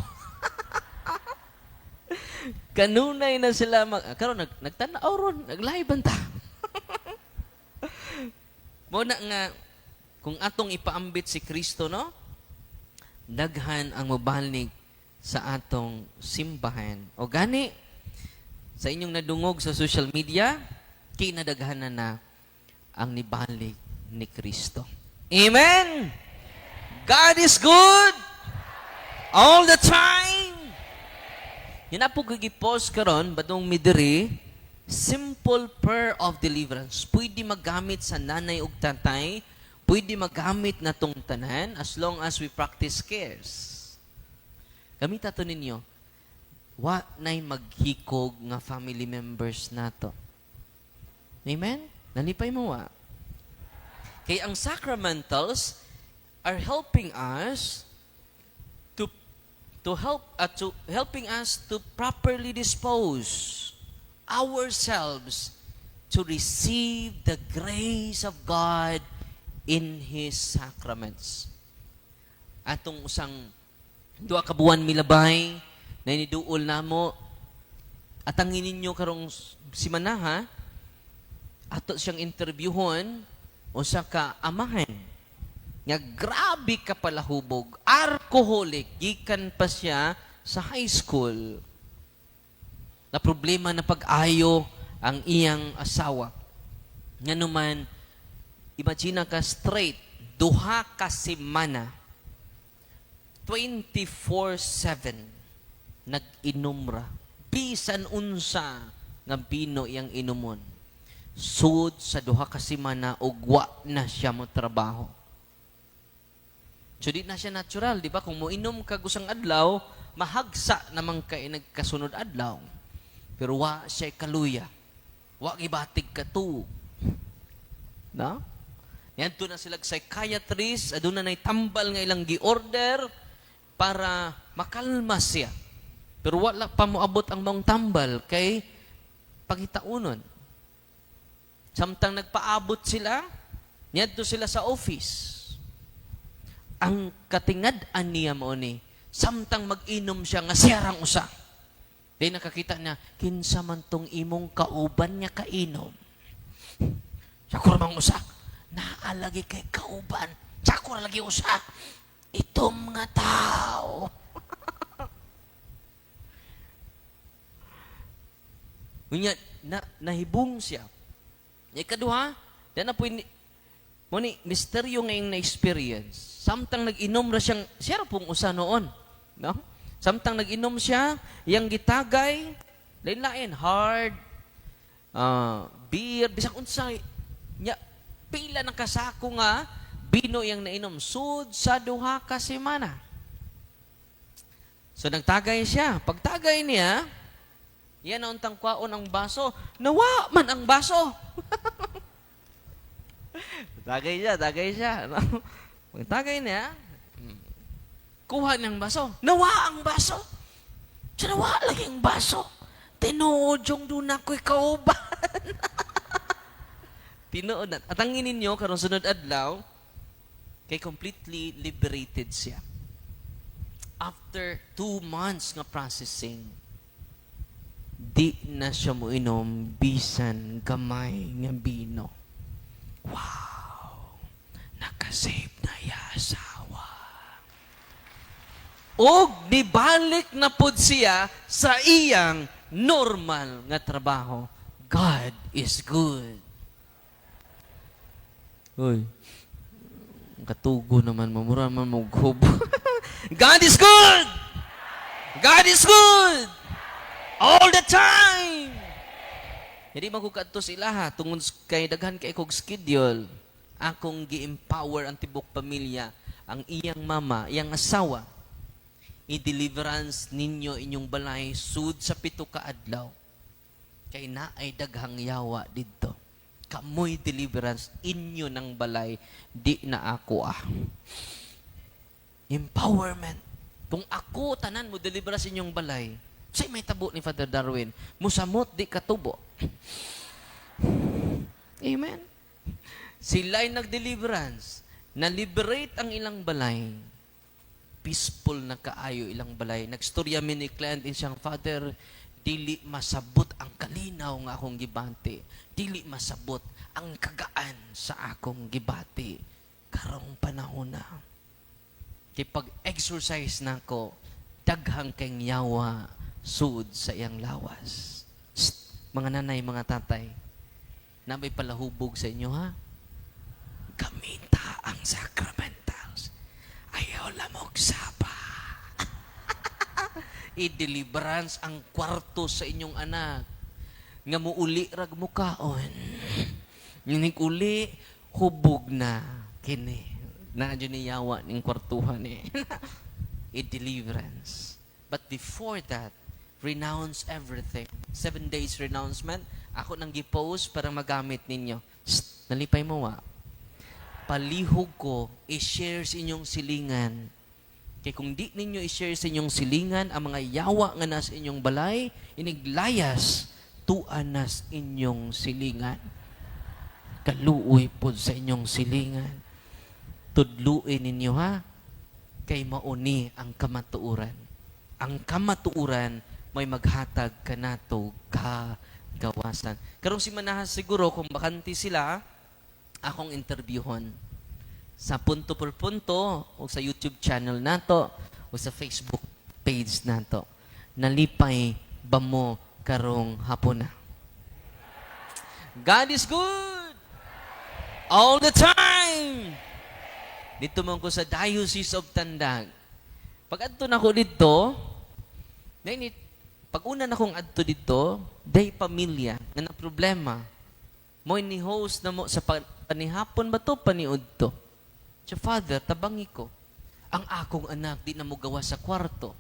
Kanunay na sila karon nagtanaw ron, naglahi banta. Mo na nga kung atong ipaambit si Kristo, no? Daghan ang mobalig sa atong simbahan. O gani sa inyong nadungog sa social media, kinadaghanan na ang nibalig ni Kristo. Amen. God is good all the time. Yan na po kagipos karon badong midiri, simple prayer of deliverance. Pwede magamit sa nanay ug tatay, pwede magamit na tong tanan as long as we practice cares. Gamit ato ninyo, wa nay maghikog nga family members nato. Amen? Nalipay mo wa? Kaya ang sacramentals are helping us to helping us to properly dispose ourselves to receive the grace of God in His sacraments. Atong usang duha ka buwan milabay na iniduol namo at ang ninyo karong simana ato siyang interviewon usa ka amahan nga grabe ka palahubog, alcoholic, gikan pa siya sa high school. Na problema na pag-ayo ang iyang asawa. Nga naman, imagine ka straight, duha ka semana, 24/7, nag-inumra. Bisan unsa nga bino iyang inumon. Sud sa duha ka semana, ugwa na siya mo trabaho. So, di na siya natural, di ba? Kung moinom ka gusang adlaw, mahagsa naman kay nagkasunod adlaw. Pero wa siya kaluya. Wa gibatig ka tu. No? Yan to na sila psychiatrist, aduna na tambal nga ilang gi-order para makalma siya. Pero wala pa moabot ang mong tambal kay pagitaunon. Samtang nagpaabot sila, niyadto sila sa office. Ang katingad-an niya mo ni, samtang mag-inom siya nga siyarang usa. Di nakakita niya, kinsa man tong imong kauban niya kainom. Siya mang usa, naalagi kay kauban. Siya lagi usa, itom nga tao. Ngunya, nahibong siya. Ikaduha, na po ni misteryo ngayong na-experience. Samtang nag-inom na siyang, siya pong usa noon. No? Samtang nag-inom siya, yang gitagay, lain-lain, hard, beer, bisang unsay, nya, pila ng kasako nga, bino yang nainom, sud sa duha ka semana. So nagtagay siya. Pagtagay niya, yan na untang kwaon ang baso, nawa man ang baso. Tagay siya. No? Pagtagay niya, kuha niyang baso. Nawa ang baso. Siya nawa lagi ang baso. Tinuod yung doon ako'y kauban. Tinuod na. At ang ninyo, karong sunod adlaw, kay completely liberated siya. After 2 months nga processing, di na siya mo inom bisan gamay nga bino. Wow! Nakasave na asawa. Og nibalik na pod siya sa iyang normal nga trabaho. God is good. Uy, katugo naman, mamura man maghubo. God is good! God is good! All the time! Hindi magkukadto sila ha, tungod kay daghan kay kog schedule. Akong gi-empower ang tibok pamilya, ang iyang mama, iyang asawa. I-deliverance ninyo inyong balay sud sa 7 ka adlaw. Kay naay daghang yawa didto. Kamoy deliverance inyo ng balay, di na ako Empowerment. Kung ako tanan mo deliverance inyong balay, say may tabo ni Father Darwin, musamot di katubo. Amen. Sila'y nag-deliverance. Na-liberate ang ilang balay. Peaceful na kaayo ilang balay. Nagstorya mi ni client in siyang, Father, dili masabot ang kalinaw nga akong gibati. Dili masabot ang kagaan sa akong gibati. Karong panahon na. Kay pag-exercise na ko, daghang kayong yawa sud sa iyang lawas. Mga nanay, mga tatay, na may palahubog sa inyo, ha? Gamita ang sacramentals. Ayaw lamog sapa. I-deliverance ang kwarto sa inyong anak. Nga muuli rag mukaon. Yung uli, hubog na. Kini. Nadyo ni yawa ng kwartuhan eh. I-deliverance. But before that, renounce everything. 7 days renouncement. Ako nang gi-post para magamit ninyo. Nalipay mo wa. Palihog ko, i-share sa inyong silingan. Kaya kung di ninyo i-share sa inyong silingan, ang mga yawa nga nas inyong balay, iniglayas, tuanas inyong silingan. Kaluoy po sa inyong silingan. Tudluin ninyo, ha? Kay mauni ang kamatuuran. Ang kamatuuran may maghatag kanato kagawasan. Karong si Manahas siguro, kung bakanti sila, akong interviewon sa punto por punto o sa YouTube channel nato o sa Facebook page nato. Nalipay ba mo karong hapon na? God is good all the time. Dito man ko sa Diocese of Tandag. Pag adto na ko dito, pag una na kong adto dito, day pamilya nga na problema. Mo ni host na mo sa panihapon ba to paniud to. So Father, tabangi ko. Ang akong anak di na mo gawa sa kwarto.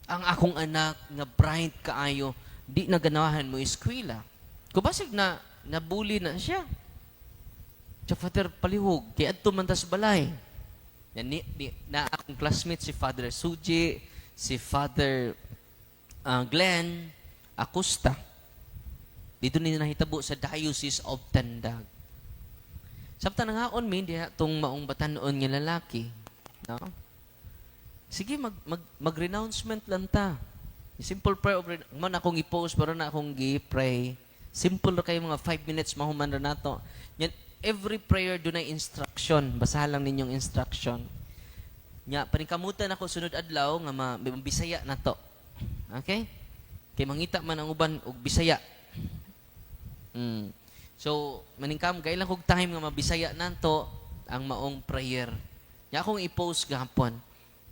Ang akong anak nga bright kaayo di na ganahan mo eskwela. Kubasig na nabuli na siya. So Father, palihog kay adto man tas balay. Na akong classmate si Father Suji, si Father Glenn Acosta. Dito nila nahitabo sa Diocese of Tandag. Sabta na nga on mi, diya itong maong batanon nga lalaki. No? Sige, mag-renouncement lang ta. Simple prayer of man akong i-post, pero na akong i-pray. Simple na kayo mga 5 minutes, mahuman na nato. Yan, every prayer doon ay instruction. Basahan lang ninyong instruction. Nya, panikamutan ako sunod adlaw nga mabisaya na to. Okay? Kay mangita man ang uban og Bisaya. So, maningkam, kailan kong time nga mabisaya nanto ang maong prayer. Nya akong i-post gahapon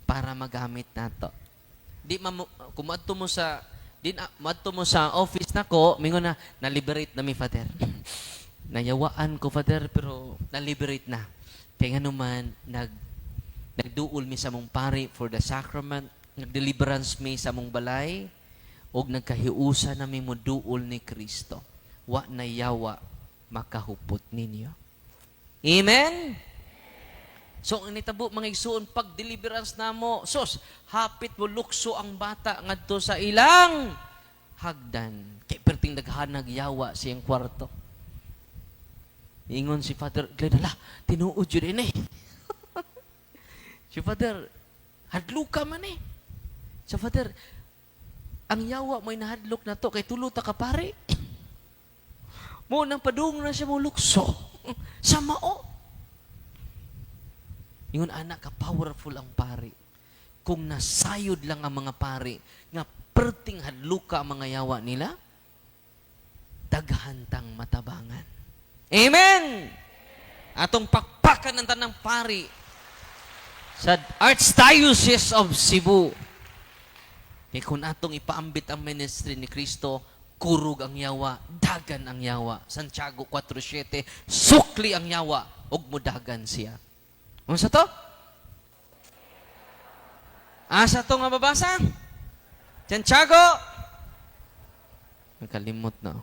para magamit nato. Kung maadto mo sa office nako, mingon na liberate na mi Father. Nayawaan ko Father pero na-liberate na. Kaya nga naman nagduol mi sa mong pari for the sacrament, nag-deliverance mi sa mong balay og nagkahiusa na mi mo duol ni Kristo. Wa na yawa makahupot ninyo. Amen? So, ang nitabo, mga igsuon, pag-deliverance na mo, sos, hapit mo lukso ang bata ngadto sa ilang hagdan. Kaya perting naghanag yawa siyang kwarto. Ingon si Father Glenn, hala, tinuod yun eh. Si Father, hadluka man eh. Si Father, ang yawa mo'y nahadlok na to, kay tuluta ka pare. Mo nang padung na siya mo lukso. Sa mao. Ingon anak ka powerful ang pari. Kung nasayod lang ang mga pari, nga perting hadluka ang mga yawa nila, daghantang matabangan. Amen! Atong pakpakan ng tanang pari sa Archdiocese of Cebu. Kaya kung atong ipaambit ang ministry ni Kristo, kurug ang yawa, dagan ang yawa. Santiago 4:7, sukli ang yawa, ug mudagan siya. Ano sa to? Asa to nga babasa? Santiago? Nakalimot na.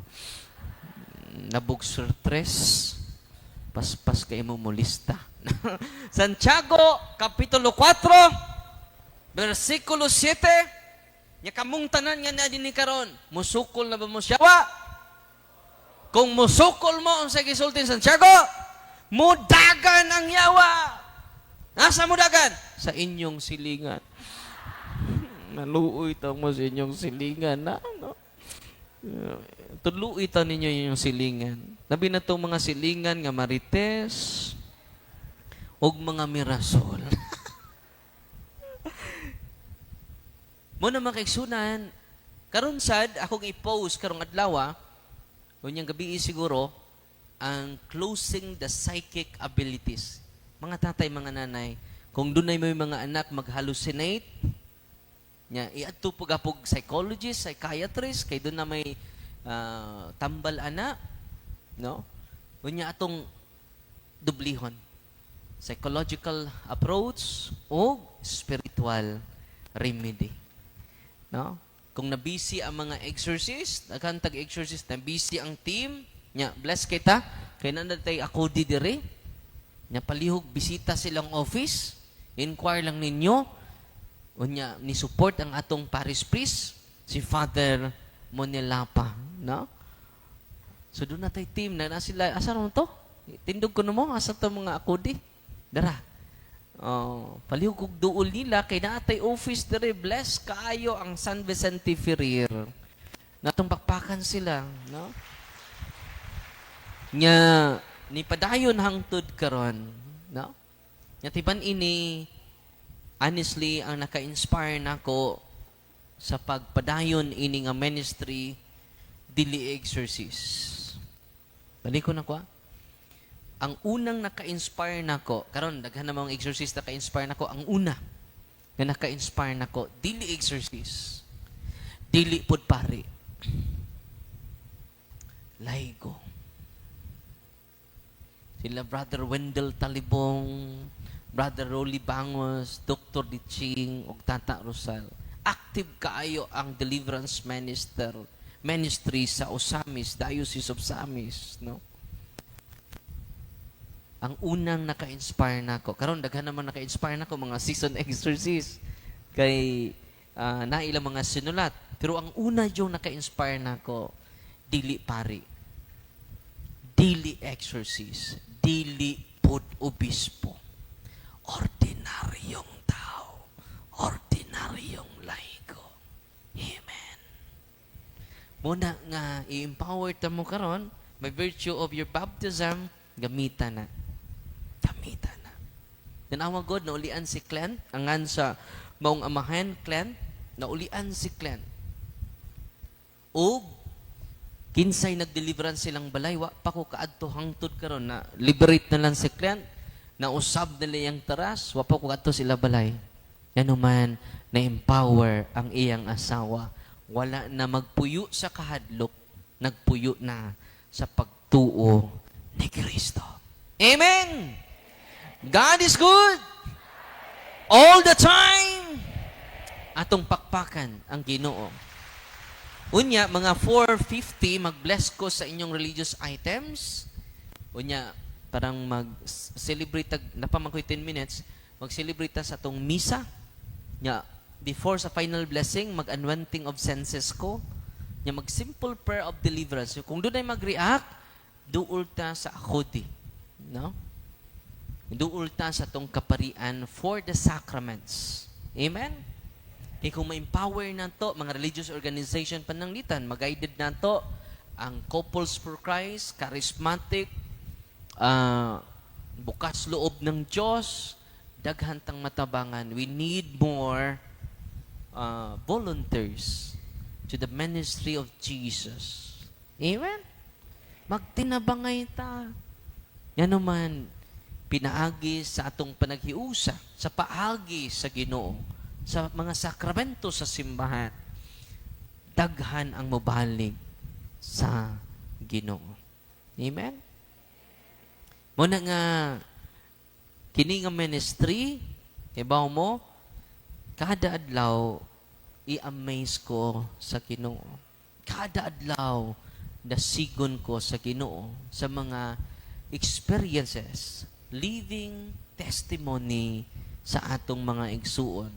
Nabugsur 3, paspas kay mo lista. Santiago, Kapitulo 4, versikulo 7, nya kamong tanan nga na dinhi karon, musukol na ba mo siya? Wa. Kung musukol mo ang sa gisultin Santiago, Mudagan ang yawa. Nasa mudagan? Sa inyong silingan. Naluoy ta mo sa inyong silingan na, no? Tuluoy ta ninyo inyong silingan. Labi na itong mga silingan nga marites og mga mirasol. Mo na makaigsunan, karon sad akong i-post karong adlaw, unyang gabi siguro, ang closing the psychic abilities. Mga tatay, mga nanay, kung dunay may mga anak mag-hallucinate, nya iadto pug psychologist, psychiatrist, kay doon na may tambal ana, no? Unya atong dublihon. Psychological approach o spiritual remedy. No? Kung na-busy ang mga exorcist, daghan tag-exorcist, na-busy ang team, nya bless kita, kay nandatay ako di dire, nya palihog bisita silang office, inquire lang ninyo, unya ni support ang atong parish priest, si Father Monelapa, no? So doon na tayo team, na sila, asa naman to? Tindog ko na mo, asa to mga akudi? Dara. Palihog kog duol nila, kay naatay office dire, bless kaayo ang San Vicente Ferrer. Natong pakpakan sila, no? Nya, ni padayon hangtod karon, no? Nya tiban ini, honestly, ang naka-inspire nako sa pagpadayon ini nga ministry, dili exorcist. Balik ko na ko, ang unang naka-inspire nako, karon daghan na mga exorcist naka-inspire nako, ang una nga naka-inspire nako, dili exorcist, dili pud pari, laigo. Sila Brother Wendell Talibong, Brother Rolly Bangos, Dr. Diching, ug Tata Rosal. Active kaayo ang deliverance ministry sa Osamis, Diocese of Samis, no? Ang unang naka-inspire nako. Karon daghan naman naka-inspire nako mga season exorcist kay naila mga sinulat. Pero ang una yung naka-inspire nako, dili pari, dili exorcist, dili pud obispo. Ordinaryong tao, ordinaryong laigo. Amen. Muna nga i-empower ta mo karon, by virtue of your baptism, gamitan na. Gamitan na. Tanawa God, naulian si Clan, angan sa maong amahan, Clan, naulian si Clan. O, kinsay nag-deliverance silang balay, wa pa ko kaadto hangtod karon na liberate na lang si Clan, na usab nila yung taras, wa pa ko kaadto sila balay. Yan man, na-empower ang iyang asawa. Wala na magpuyo sa kahadlok, nagpuyo na sa pagtuo ni Kristo. Amen! God is good! All the time! Atong pakpakan ang Ginoo. Unya, mga 4:50, mag-bless ko sa inyong religious items. Unya, parang mag-celebrate, napamang ko 10 minutes, mag-celebrate sa atong misa. Nya, before sa final blessing, mag-anointing of senses ko. Nya, mag-simple prayer of deliverance. Kung doon ay mag-react, duol ta sa akodi. No? Duol ta sa atong kaparian for the sacraments. Amen? Kaya kung ma-empower na to, mga religious organization pananglitan, mag-guided na to, ang Couples for Christ, charismatic, bukas loob ng Diyos, daghantang matabangan. We need more volunteers to the ministry of Jesus. Amen? Magtinabangay ta. Yan naman, pinaagi sa atong panaghiusa, sa paagi sa Ginoo, sa mga sakramento sa simbahan, daghan ang mobalig sa Ginoo. Amen? Muna nga, kini nga ministry, ibaw mo, kada adlaw, i-amaze ko sa Ginoo. Kada adlaw, dasigon ko sa Ginoo sa mga experiences, living testimony sa atong mga igsuon.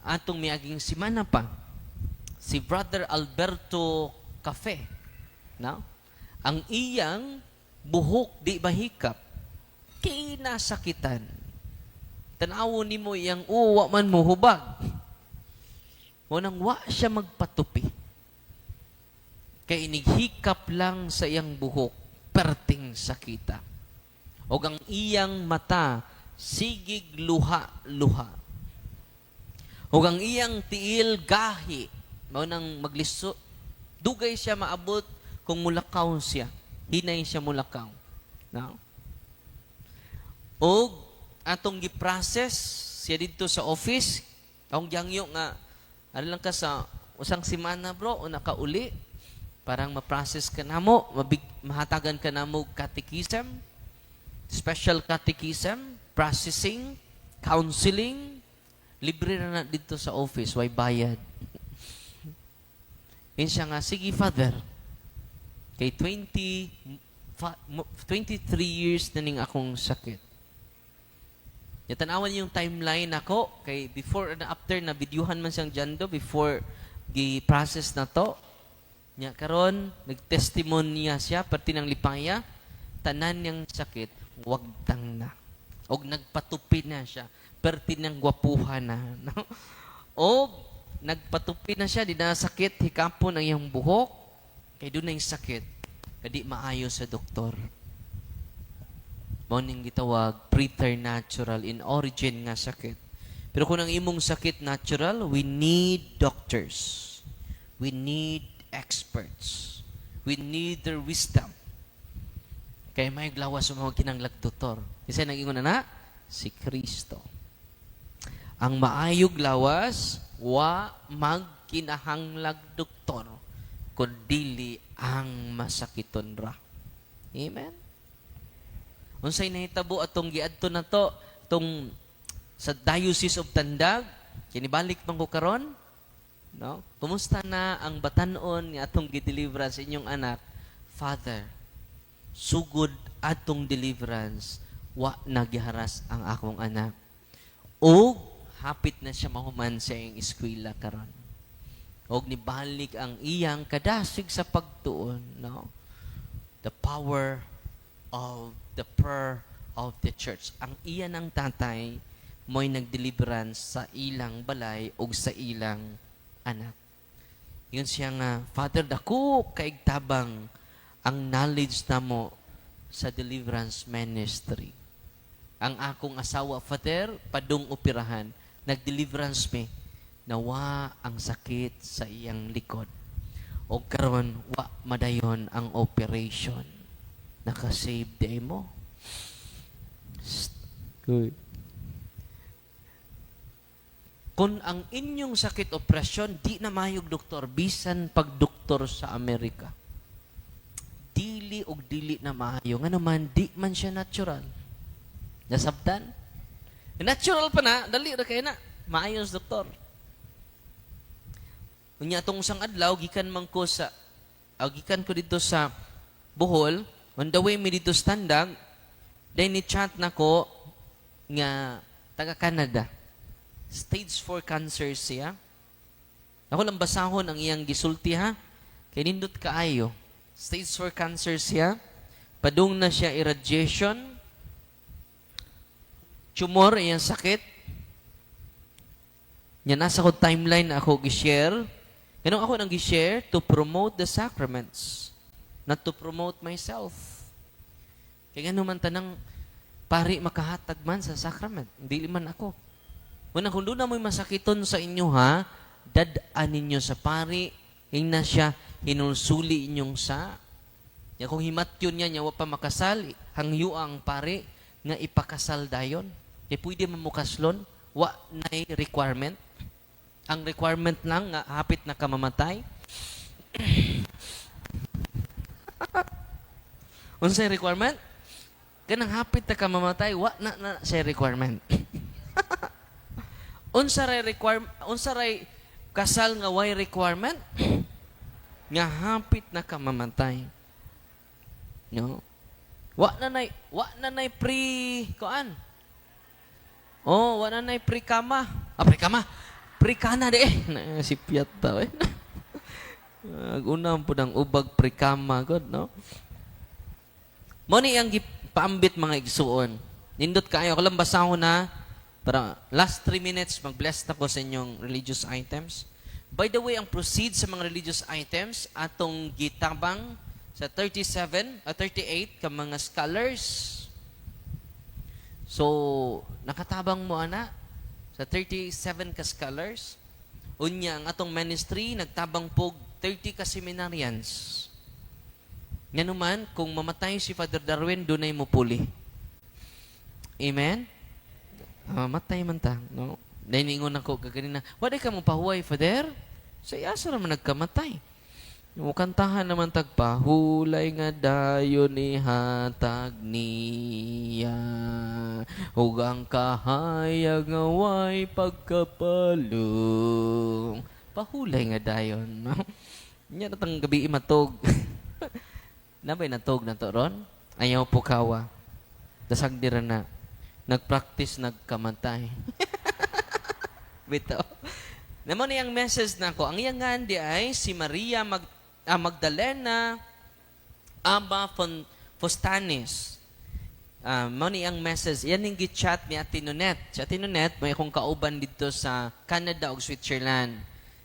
Atong miaging simana pa, si Brother Alberto Cafe, no? Ang iyang buhok di bahikap, kinasakitan. Tanawon nimo iyang wa man mo hubag. Mo nang wa siya magpatupi. Kay inighikap lang sa iyang buhok, perting sakita. O ang iyang mata, sigig luha-luha. O ang iyang tiil, gahi. Mo nang magliso. Dugay siya maabot kung mulakaw siya. Hinay siya mulakaw. No? O atong giprocess siya dito sa office, ang gyangyo nga, ano lang ka sa usang semana bro, o nakauli, parang ma-process ka na mo, mahatagan ka na mo catechism, special catechism, processing, counseling, libre na dito sa office, why bayad? Yun siya nga, sige Father, kay 23 years na ning akong sakit. Tanawan yung timeline ako, kay before and after na videohan man siyang jando, before gi-process na to, nya karon nagtestimonya siya, pati ng lipaya, tanan niyang sakit, wag tang na. Og nagpatupi na siya, perti ng gwapuhan na. No? O nagpatupi na siya, di na sakit, hikapon ang iyang buhok, kay doon na yung sakit, kadi maayo sa doktor. Mauning gitawag preternatural in origin nga sakit. Pero kung ang imong sakit natural, we need doctors. We need experts. We need their wisdom. Kaya may glawas sa mga kinanglag doktor. Isa nang ingon na si Kristo. Ang maayog lawas, wa magkinahanglag doktor, kundi ang masakiton ra. Amen? Unsay nahitabo atong giadto na to, tong sa Diocese of Tandag, kinibalik man ko karon, no? Kumusta na ang batanon nga atong gideliverance sa inyong anak? Father, sugod atong deliverance, wa nagiharas ang akong anak. O hapit na siya mahuman sa iyang eskwela karon. Og nibalik ang iyang kadasig sa pagtuon, no? The power of the prayer of the church. Ang iyan ng tatay mo'y nagdeliverance sa ilang balay o sa ilang anak. Yun siya nga, Father, dako kaigtabang ang knowledge na mo sa deliverance ministry. Ang akong asawa, Father, padung operahan, nagdeliverance me, nawa ang sakit sa iyang likod. O karon wa madayon ang operation. Nakasave day mo. Good. Kung ang inyong sakit operasyon, di na mayog doktor, bisan pagdoktor sa Amerika. Dili og dili na maayo. Nga naman, di man siya natural. Nasabtan? Natural pa na, dali ra kayo na. Maayos doktor. Unya itong isang adlaw, gikan ko dito sa Bohol, on the way mi dito sa Tandag, then ni-chat na ko nga taga-Canada. Stage 4 cancer siya. Ako lang basahon ang iyang gisulti ha. Kaya nindot kaayo. Stage 4 cancer siya. Padung na siya irradiation. Tumor, iyang sakit. Yan, nasa ko timeline ako gi-share. Ganun ako nang gi-share to promote the sacraments. Not to promote myself. Kaya nga naman tanang pari makahatag man sa sacrament. Hindi man ako. Una, kung doon na mo'y masakiton sa inyo ha, dadaan ninyo sa pari, na siya, hinulsuli inyong sa. Ya, kung himatyon niya, wa pa makasal, hangyo ang pari, nga ipakasal dayon. Kaya pwede mamukaslon, wa na'y requirement. Ang requirement lang, nga hapit na kamamatay. Unsay requirement? Kanang hapit na ka mamatay, wa na say requirement. Unsaray kasal nga way requirement? Nga hapit na ka mamatay. No? Wa na nay pre kuan. Oh, wa na nay pre kama. Pre-kama. Pre-kana de. Si piyat ta eh. Unang po ng ubag pre-kama god, no? Mo ni ang gipaambit mga igsuon. Nindot kayo. Kalang basahon na. Para last 3 minutes, mag-bless na ko sa inyong religious items. By the way, ang proceed sa mga religious items, atong gitabang sa 38 ka mga scholars. So, nakatabang mo ana sa 37 ka scholars. Unya, ang atong ministry, nagtabang po 30 ka seminarians. Nga naman, kung mamatay si Father Darwin, dunay mo puli. Amen? Matay man ta, no? Nahiningon ako kaganina, wala ka mong pahuway, Father? Sa asa naman nagkamatay. Kantahan naman tagpa, hulay nga dayon ihatag niya, hugang kahayag nga way pagkapalong. Pahulay nga dayon, no? Nya natang gabi imatog. Nabay natog na to ron? Ayaw po kawa. Dasag dira na. Nag-practice, nagkamatay. Bito. Naman ang message na ko. Ang iyangan di ay si Maria Magdalena Aba Fostanes. Mao ang message. Yan yung gi-chat ni Ate Nonet. Si Ate Nonet, may akong kauban dito sa Canada o Switzerland.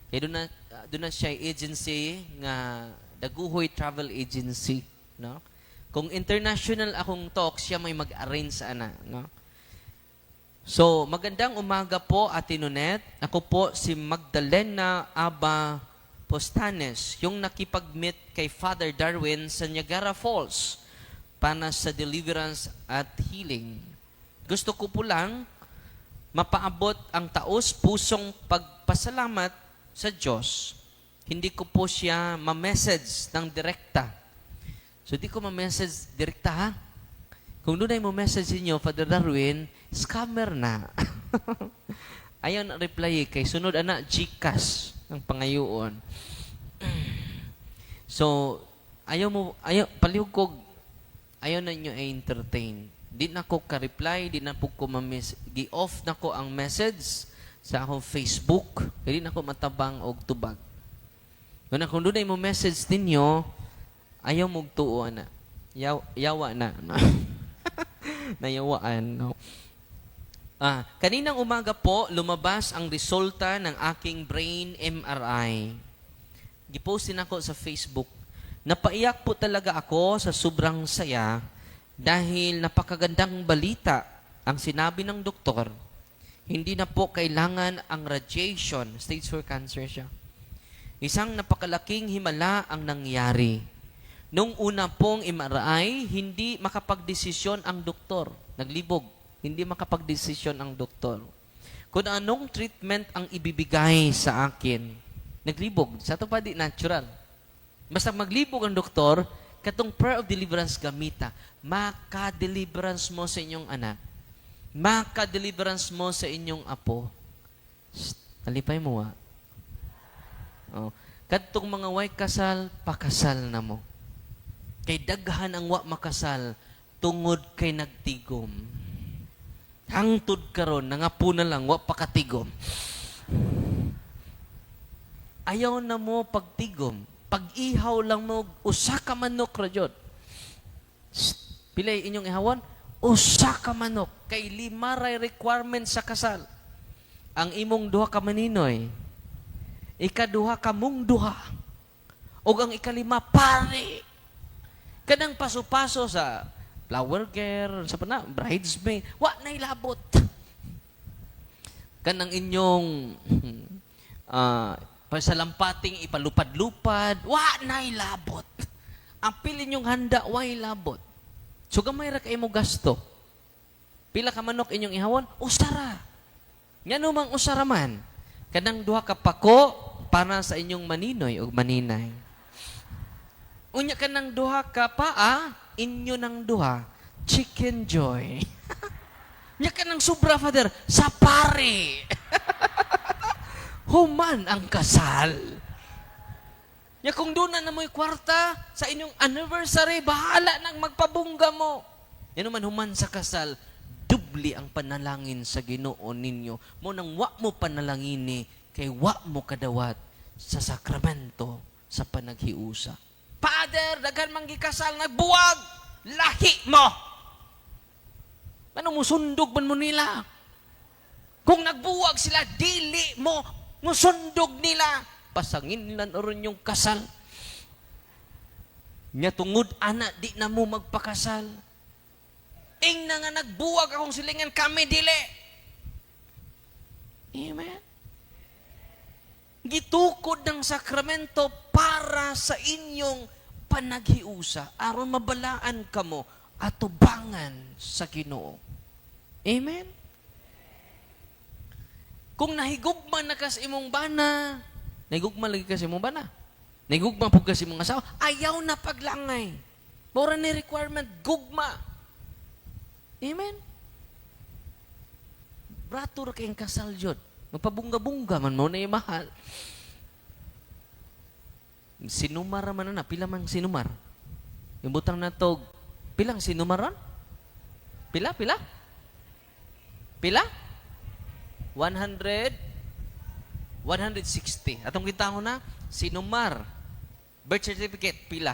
Kaya doon na siya agency nga Daguhoy Travel Agency. No? Kung international akong talk, siya may mag-arrange sa ana. No? So, magandang umaga po, Ate Nonet. Ako po si Magdalena Aba Postanes, yung nakipag-meet kay Father Darwin sa Niagara Falls para sa deliverance at healing. Gusto ko po lang mapaabot ang taos pusong pagpasalamat sa Diyos. Hindi ko po siya ma-message ng direkta. So, di ko ma-message direkta, ha? Kung doon ay mo message niyo, Father Darwin, scammer na. Ayaw na reply kay sunod ana GCash ang pangayoon. So, palihog ayaw na niyo i-entertain. Di na ko ka-reply, di na po ko gi-off na ko ang message sa akong Facebook. Di na ko matabang og tubag. Kung doon ay mo message ninyo, ayaw mong tuo na. Yawa na. Nayawaan, no? Kaninang umaga po, lumabas ang resulta ng aking brain MRI. Gipostin ako sa Facebook. Napaiyak po talaga ako sa sobrang saya dahil napakagandang balita ang sinabi ng doktor. Hindi na po kailangan ang radiation. Stage 4 cancer siya. Isang napakalaking himala ang nangyari. Nung una pong MRI, hindi makapagdesisyon ang doktor. Naglibog. Hindi makapagdesisyon ang doktor. Kung anong treatment ang ibibigay sa akin, naglibog. Sa ito pa di natural. Basta maglibog ang doktor, katong prayer of deliverance gamita, maka-deliverance mo sa inyong anak. Maka-deliverance mo sa inyong apo. Alipay mo, ha? Oh. Katong mga way kasal, pakasal na mo. Kay daghan ang wa makasal, tungod kay nagtigom. Hangtod karon nangapo na lang, wa pakatigom. Ayaw na mo pagtigom. Pag-ihaw lang mo, usa ka manok radyod. Pilay inyong ihawon? Usa ka manok. Kay 5 ray requirement sa kasal. Ang imong duha ka maninoy, ikaduha ka mong duha. O ang ikalima, pare. Kanang paso-paso sa flower girl, sa pana, bridesmaid, wa na ilabot. Kanang inyong pasalampating ipalupad-lupad, wa na ilabot. Ang pili inyong handa, wa ilabot. So gamay ra kay mo gasto. Pila ka manok inyong ihawon? Usara. Ngano mang usara man. Kanang duha ka pako para sa inyong maninoy o maninay. Unya ka ng duha ka paa, inyo ng duha, chicken joy. Unya ka ng sobra, Father, sa pare. Human ang kasal. Unya kung doon na mo'y kwarta, sa inyong anniversary, bahala nang magpabungga mo. Yan naman human sa kasal, dubli ang panalangin sa Ginoo ninyo. Mo nang wa mo panalangini, kay wa mo kadawat sa sakramento sa panaghiusa. Father, daghan manggikasal, nagbuwag, lahi mo. Ano musundog man mo nila? Kung nagbuwag sila, dili mo musundog nila. Pasangin lang ron yung kasal. Nya tungod, ana, di na mo magpakasal. Ing na nga nagbuwag akong silingan, kami dili. Amen? Gitukod ng sakramento para sa inyong panaghiusa aron mabalaan kamo atubangan sa Ginoo. Amen? Kung nahigugma na kas imong bana, nahigugma lagi kas imong bana, nahigugma po kas imong asawa, ayaw na paglangay. Mura ni requirement, gugma. Amen? Brato ra kayong kasal jud. Magpabungga-bungga man mo na yung mahal. Sinumar man na, pila man sinumar. Yung butang na to, pilang sinumaron? Pila? 100? 160. Atong kita ko na, sinumar. Birth certificate, pila.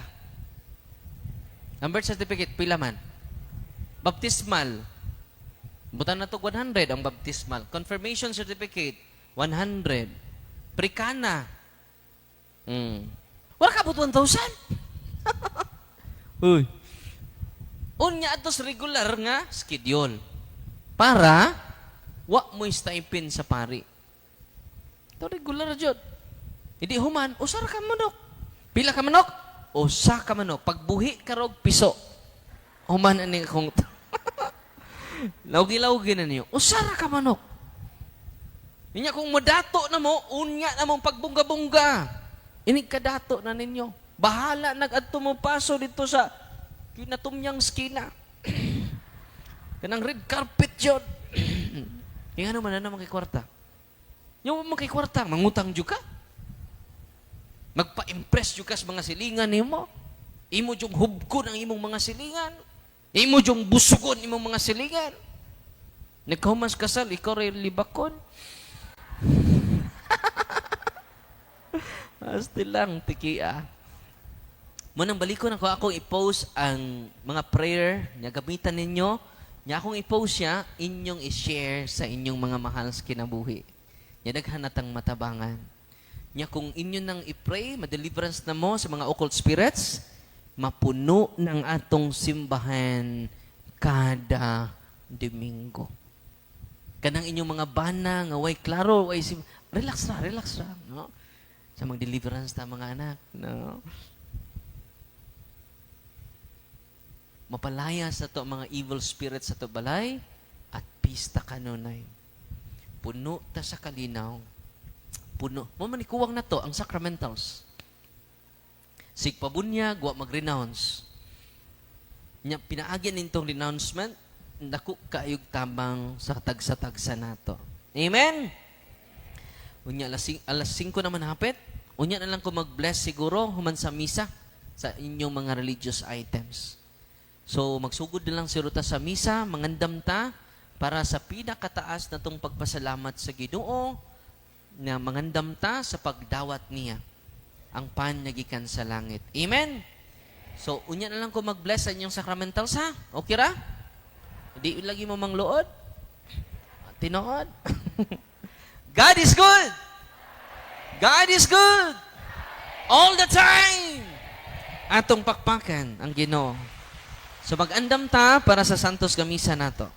Ang birth certificate, pila man. Baptismal, butan na to 100 ang baptismal. Confirmation certificate, 100. Prekana. Wala ka but 1,000? Uy. Unya atos regular nga schedule. Para wa mo stipend sa pari. Ito regular jud. Hindi human, usar ka manok. Pila ka manok? Usa ka manok. Pagbuhi ka rog piso. Human ani kong lawgi-lawgi na niyo. Usara ka manok. Ninya kung madato na mo, unya na mong pagbungga-bungga. Inig kadato na ninyo. Bahala nag-adto mo paso dito sa kinatumyang skina. Kanang red carpet yun. Yung ano man na makikwarta. Yung makikwarta, mangutang dyo ka. Magpa-impress dyo ka sa mga silingan nimo. Imo dyung hubkon ang imong mga silingan. Imo yung busugon imong mga silingan. Nagkahumas kasal, ikaw rin libakon. Asti lang, tikia. Munang balikon akong i-post ang mga prayer niya gamitan ninyo. Niya akong i-post siya, inyong i-share sa inyong mga mahal sa kinabuhi. Niya naghanatang matabangan. Niya kung inyo nang i-pray, ma-deliverance na mo sa mga occult spirits, mapuno ng atong simbahan kada Domingo. Kanang inyong mga bana nga way klaro, way relax ra, no? Sa mag-deliverance ta mga anak, no? Mapalaya sa to mga evil spirits sa to balay at pista kanunay. Puno ta sa kalinaw. Puno. Mo manikuwang na to ang sacramentals. Sigpabunyag, wa mag-renounce. Nya pinaagyan nintong renouncement, naku kaayog tabang sa tagsa-tagsa nato. Amen? Unya, alas 5 naman hapit. Unya na lang ko mag-bless siguro human sa misa sa inyong mga religious items. So, magsugod na lang si Ruta sa misa, mangandam ta para sa pinakataas na tong pagpasalamat sa Ginoo na mangandam ta sa pagdawat niya ang panyagikan sa langit. Amen? So, unya na lang ko mag-bless sa inyong sacramentals, ha? Okay ra? Hindi lagi mo mangluod? Tinood? God is good! God is good! All the time! Atong pakpakan ang Ginoo. So, mag-andam ta para sa Santos Gamisa nato.